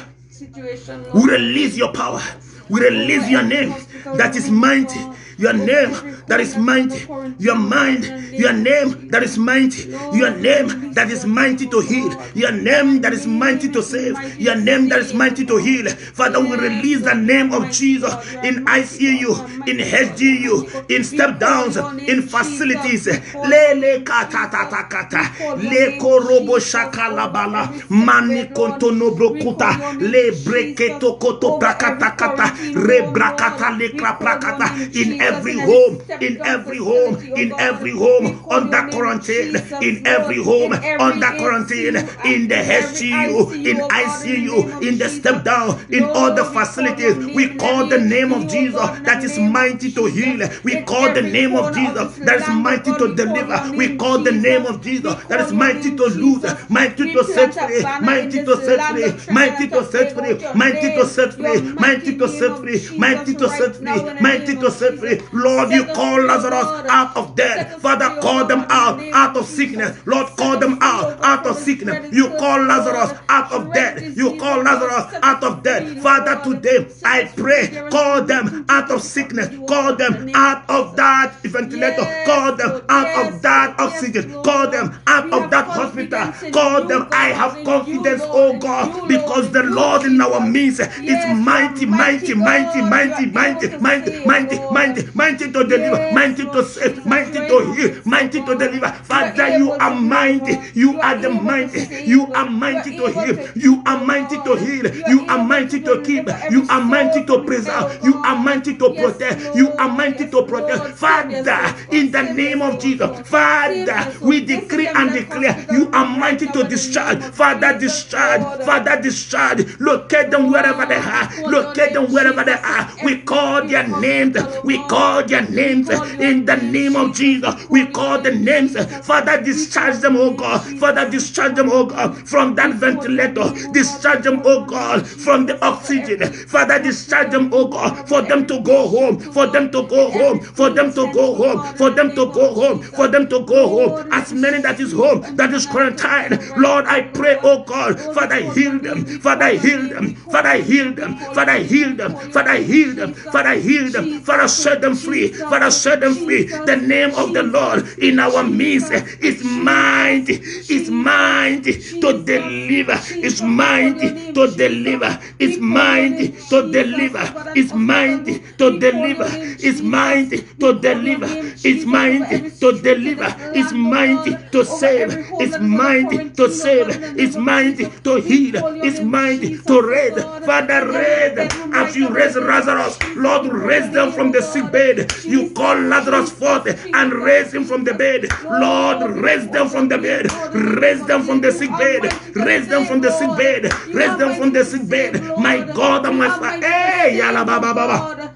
We release your power. We release your name that is mighty, your name that is mighty, your mind, your name that is mighty, your name that is mighty to heal, your name that is mighty to save, your name that is mighty to heal. Father, we release the name of Jesus in ICU, in HDU, in step downs, in facilities. Lele kata tata kata, le korobo shakalabala, mani kontono brokuta, le breketo koto prakata kata, re brakata le prakata. In every home, in every home, in every home under quarantine, in every home under quarantine, in the HCU, in ICU, in the step down, in all the facilities, we call the name of Jesus that is mighty to heal. We call the name of Jesus that is mighty to deliver. We call the name of Jesus that is mighty to lose, mighty to set free, mighty to set free, mighty to set free, mighty to set free, mighty to set free, mighty to set free, mighty to set free. Lord, you call Lazarus out of death. Father, call them out of sickness. Lord, call them out of sickness. You call Lazarus out of death. You call Lazarus out of death. Father, today I pray, call them out of sickness. Call them out of that ventilator. Call them out of that oxygen. Call them out of that hospital. Call them. I have confidence, oh God, because the Lord in our midst is mighty, mighty, mighty, mighty, mighty, mighty, mighty, mighty, mighty to deliver, mighty to save, mighty to heal, mighty to deliver. Father, you are mighty. You are the mighty. You are mighty to heal. You are mighty to heal. You are mighty to keep. You are mighty to preserve. You are mighty to protect. You are mighty to protect. Father, in the name of Jesus, Father, we decree and declare you are mighty to discharge. Father, discharge. Father, discharge. Locate them wherever they are. Locate them wherever they are. We call call their names. We call their names in the name of Jesus. We call the names. Father, discharge them, oh God. Father, discharge them, oh God, from that ventilator. Discharge them, oh God, from the oxygen. Father, discharge them, oh God, for them to go home. For them to go home. For them to go home. For them to go home. For them to go home. As many that is home, that is quarantined, Lord, I pray, oh God, Father, heal them. Father, heal them. Father, heal them. Father, heal them. Father, heal them. Father, heal them. Father, set them free. Father, set them free. The name of the Lord in our midst is mighty. Is mighty to deliver. Is mighty to deliver. Is mighty to deliver. Is mighty to deliver. Is mighty to deliver. Is mighty to deliver. Is mighty to save. Is mighty to save. Is mighty to heal. Is mighty to raise. Father, raise them as you raise Lazarus. Lord, raise them from the sick bed. You call Lazarus forth and raise him from the bed. Lord, raise them from the bed. Raise them from the sick bed. Raise them from the sick bed. Raise them from the sick bed. My God and my Father. Hey, yala baba baba.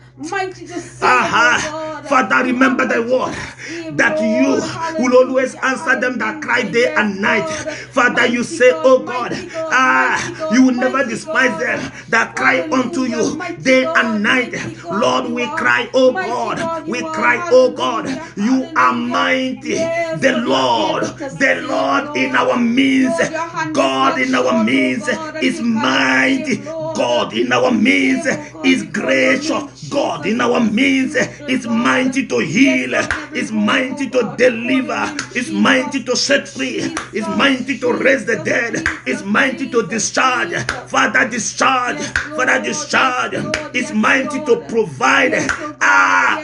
Father, remember the word that you will always answer them that cry day and night. Father, you say, oh God, you will never despise them that cry unto you day and night. Lord, we cry, oh God, we cry, oh God, you are mighty. The Lord in our midst, God in our midst is mighty. God in our midst is gracious. God in our midst is mighty to heal, is mighty to deliver, is mighty to set free, is mighty to raise the dead, is mighty to discharge. Father, discharge. Father, discharge. Is mighty to provide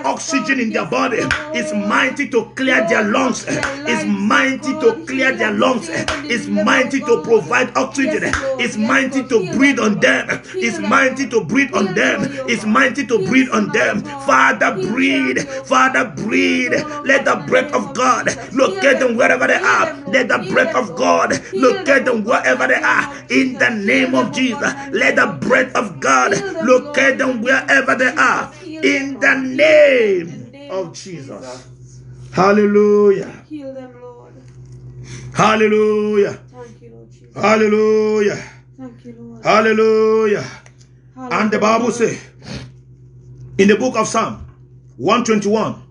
oxygen in their body. Is mighty to clear their lungs. Is mighty to clear their lungs. Is mighty to provide oxygen. Is mighty to breathe on them. Is mighty to breathe on them. Is mighty to breathe on them. Father, breathe. Father, breathe. Let the breath of God locate them wherever they are. Let the breath of God locate them wherever they are. In the name of Jesus, let the breath of God locate them wherever they are. In the name of Jesus. Hallelujah. Heal them, Lord. Hallelujah. Thank you, Lord Jesus. Hallelujah. Thank you, Lord. Hallelujah. And the Bible says in the book of Psalm 121,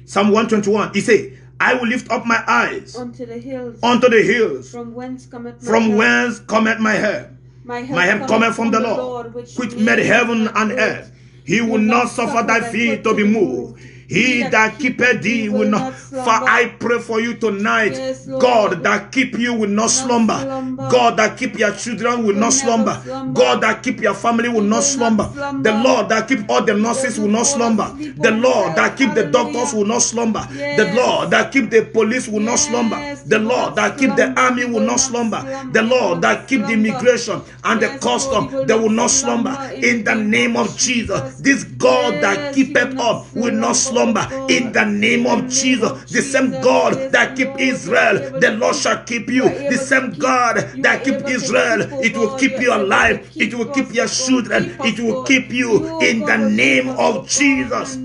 Psalm 121, he says, I will lift up my eyes unto the hills, from whence cometh my help. My My help cometh from the Lord, which made heaven and earth. He will not suffer thy feet to be moved. He that keepeth thee will not. For I pray for you tonight. Yes, Lord. God that keep you will not slumber. God that keep your children will not slumber. God that keep your family will not slumber. The Lord that keep all the nurses will not slumber. The Lord that keep the doctors will not slumber. The Lord that keep the police will not slumber. The Lord that keep the army will not slumber. The Lord that keep the immigration and the custom, they will not slumber. In the name of Jesus, this God that keepeth up will not slumber. In the name of Jesus, the same God that keep Israel, the Lord shall keep you. The same God that keep Israel, it will keep you alive. It will keep your children. It will keep you in the name of Jesus.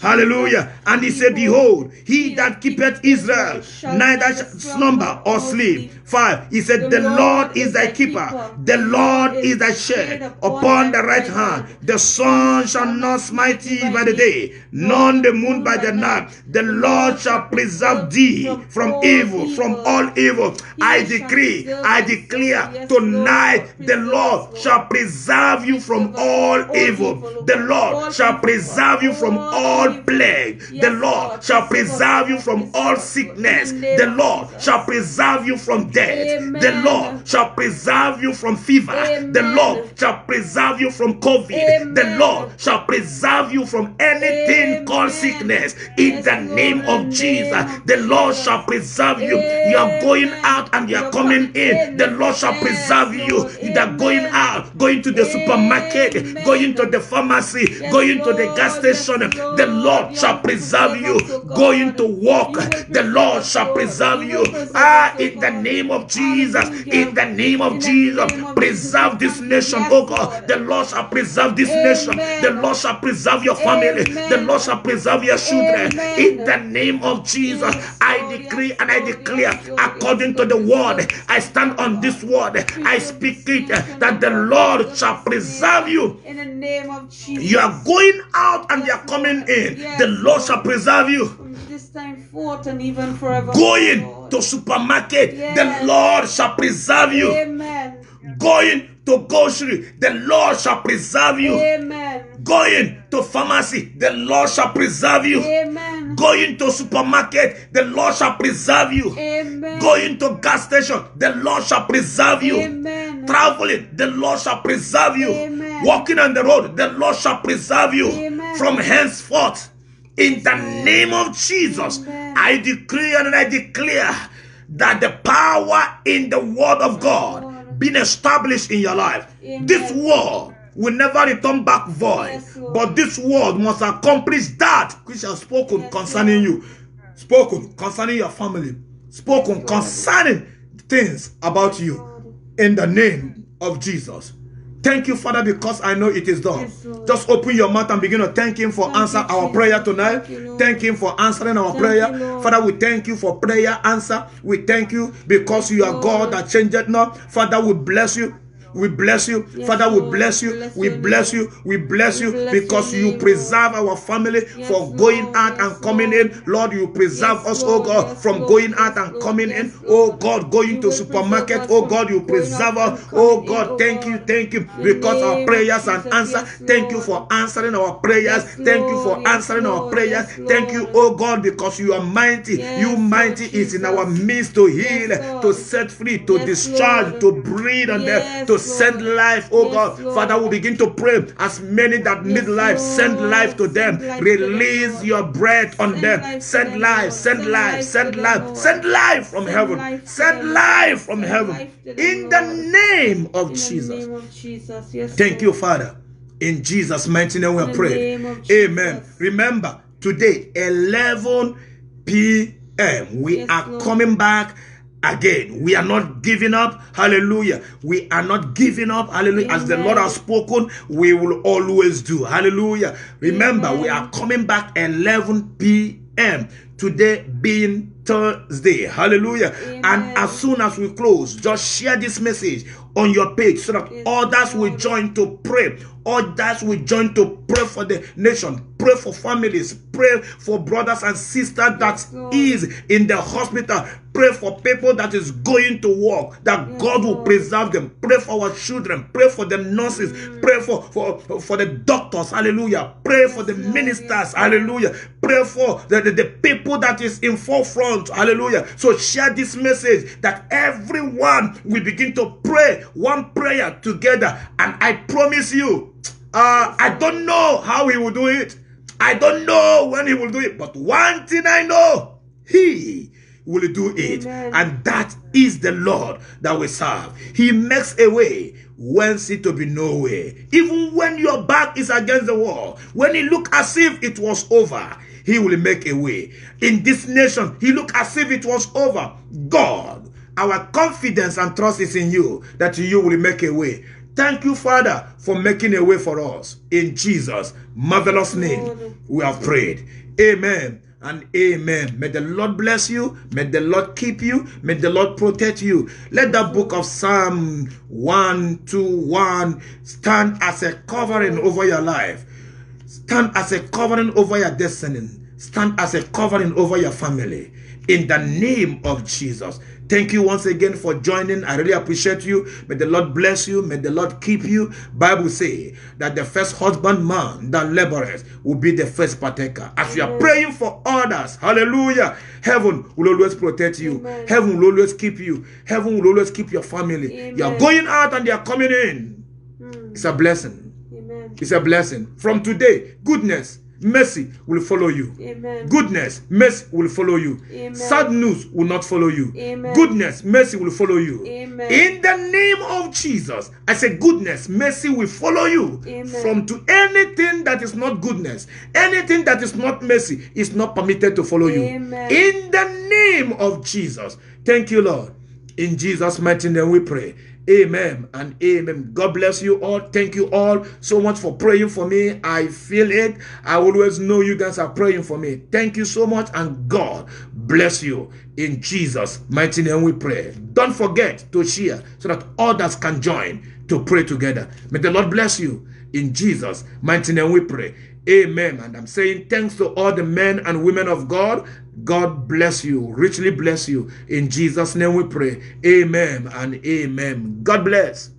Hallelujah. And he said, behold, he that keepeth Israel neither shall slumber or sleep. 5. He said, the Lord is thy keeper. The Lord is thy shade upon the right hand. The sun shall not smite thee by the day, nor the moon by the night. The Lord shall preserve thee from evil, from all evil. I decree, I declare tonight, the Lord shall preserve you from all evil. The Lord shall preserve you from all plague. The Lord shall preserve you from all sickness. The Lord shall preserve you from death. The Lord shall preserve you from fever. The Lord shall preserve you from COVID. The Lord shall preserve you from anything called sickness. In the name of Jesus, the Lord shall preserve you. You are going out and you are coming in. The Lord shall preserve you. You are going out, going to the supermarket, going to the pharmacy, going to the gas station. The Lord shall preserve you. Going to work, the Lord shall preserve you. In the name name of Jesus. Hallelujah. In the name of In the Jesus. name of Preserve Jesus. this nation, Yes, oh God. Lord. The Lord shall preserve this nation. Amen. The Lord shall preserve your family. The Amen. Lord shall preserve your children. Amen. In the name of Jesus, Yes, I Lord, decree yes, and I Lord, declare, yes, Lord, according yes, to the Lord, yes, word, Lord. I stand on this word. I Preserve speak this it nation, that oh the God, Lord preserve shall this preserve nation. you. In the name of Jesus. You are going out and you Yes, are coming Lord. in. Yes, The Lord shall Lord. preserve you. From this time forth and even forevermore, Going Lord. to supermarket, Yes. the Lord shall preserve you. Amen. Going to grocery, the Lord shall preserve you. Amen. Going to pharmacy, the Lord shall preserve you. Amen. Going to supermarket, the Lord shall preserve you. Amen. Going to gas station, the Lord shall preserve you. Amen. Traveling, the Lord shall preserve you. Amen. Walking on the road, the Lord shall preserve you. Amen. From henceforth, in the Lord. name of Jesus, Amen. I decree and I declare that the power in the word of God Lord. being established in your life. Amen. This word will never return back void. Yes, Lord. But this word must accomplish that which has spoken Yes, concerning Lord. you, spoken concerning your family, spoken Yes, Lord. concerning things about you. Lord. In the name of Jesus. Thank you, Father, because I know it is done. Yes, Lord. Just open your mouth and begin to thank Him for Thank answering you, our Jesus. prayer tonight. Thank you, Lord. Thank Him for answering our Thank prayer. you, Lord. Father, we thank you for prayer answer. We thank you because you are Lord. God that changeth not. Father, we bless you. We bless you. Yes, Father, we Lord. bless you. Bless We your bless name. you. We bless We you bless because your you name, preserve our family Yes, for going Lord. out Yes, and coming Lord. in. Lord, you preserve Yes, us, oh Lord. God, Yes, from Lord. going out Yes, and Lord. coming Yes, in. Oh Lord. God, going You to will preserve supermarket. us Oh from God, you going preserve out us. and Oh coming in, God, oh thank you, God. thank you The because our name of prayers and Jesus. answer. Yes, Thank you Lord. for answering our prayers. Yes, Thank you Lord. for Yes, answering our Lord. prayers. Yes, Thank you, Lord. oh God, because you are mighty. Yes, You mighty Lord is in our Jesus. midst to heal, Yes, to God. set free, to Yes, discharge, Lord. to breathe on them, Yes, to send Lord. life, oh Yes, God. Lord. Father, we begin to pray as many that need Yes, life, send life to Lord. them. Send life to them, Release Lord. your breath on Send them. life to Send them, life, Lord. send Send life, life to send them, life, Lord. send life from Send heaven. life to Send them. life from Send heaven. life to them, In the Lord. name of In the Jesus. name of Jesus. Yes, Thank you, Lord. Father. In Jesus' mighty name we In have the prayed. name of Amen. Jesus. Remember, today, 11 p.m., we Yes, are Lord. coming back again. We are not giving up. Hallelujah. We are not giving up. Hallelujah. As the Lord Amen. has spoken, we will always do. Hallelujah. Remember, we are Amen. coming back 11 p.m. Today being Thursday. Hallelujah. And Amen. as soon as we close, just share this message on your page so that Yes, others will Lord. join to pray. Others will join to pray for the nation, pray for families, pray for brothers and sisters that Yes, Lord. is in the hospital. Pray for people that is going to work, that Yes, God will Lord. preserve them. Pray for our children. Pray for the nurses. Pray for the doctors. Hallelujah. Pray for the Yes, Lord. ministers. Yes, Lord. Hallelujah. Pray for the people that is in forefront. Hallelujah. So share this message that everyone will begin to pray one prayer together. And I promise you, I don't know how he will do it. I don't know when he will do it. But one thing I know, he will do it. Amen. And that is the Lord that we serve. He makes a way when seems to be no way. Even when your back is against the wall, when it look as if it was over, he will make a way. In this nation, he look as if it was over. God, our confidence and trust is in you, that you will make a way. Thank you, Father, for making a way for us. In Jesus' marvelous name, we have prayed. Amen and amen. May the Lord bless you. May the Lord keep you. May the Lord protect you. Let the book of Psalm 121 stand as a covering over your life. Stand as a covering over your destiny. Stand as a covering over your family. In the name of Jesus. Thank you once again for joining. I really appreciate you. May the Lord bless you. May the Lord keep you. Bible say that the first husbandman that laborers will be the first partaker. As you are praying for others, hallelujah, heaven will always protect you. Amen. Heaven will always keep you. Heaven will always keep your family. Amen. You are going out and they are coming in. It's a blessing. Amen. It's a blessing. From today, goodness, mercy will follow you. Amen. Goodness, mercy will follow you. Amen. Sad news will not follow you. Amen. Goodness, mercy will follow you. Amen. In the name of Jesus, I say goodness, mercy will follow you. Amen. From to anything that is not goodness, anything that is not mercy is not permitted to follow you. Amen. In the name of Jesus. Thank you, Lord. In Jesus' mighty name we pray. Amen and amen. God bless you all. Thank you all so much for praying for me. I feel it. I always know you guys are praying for me. Thank you so much, and God bless you. In Jesus' mighty name we pray. Don't forget to share so that others can join to pray together. May the Lord bless you. In Jesus' mighty name we pray. Amen. And I'm saying thanks to all the men and women of God. God bless you, richly bless you. In Jesus' name we pray. Amen and amen. God bless.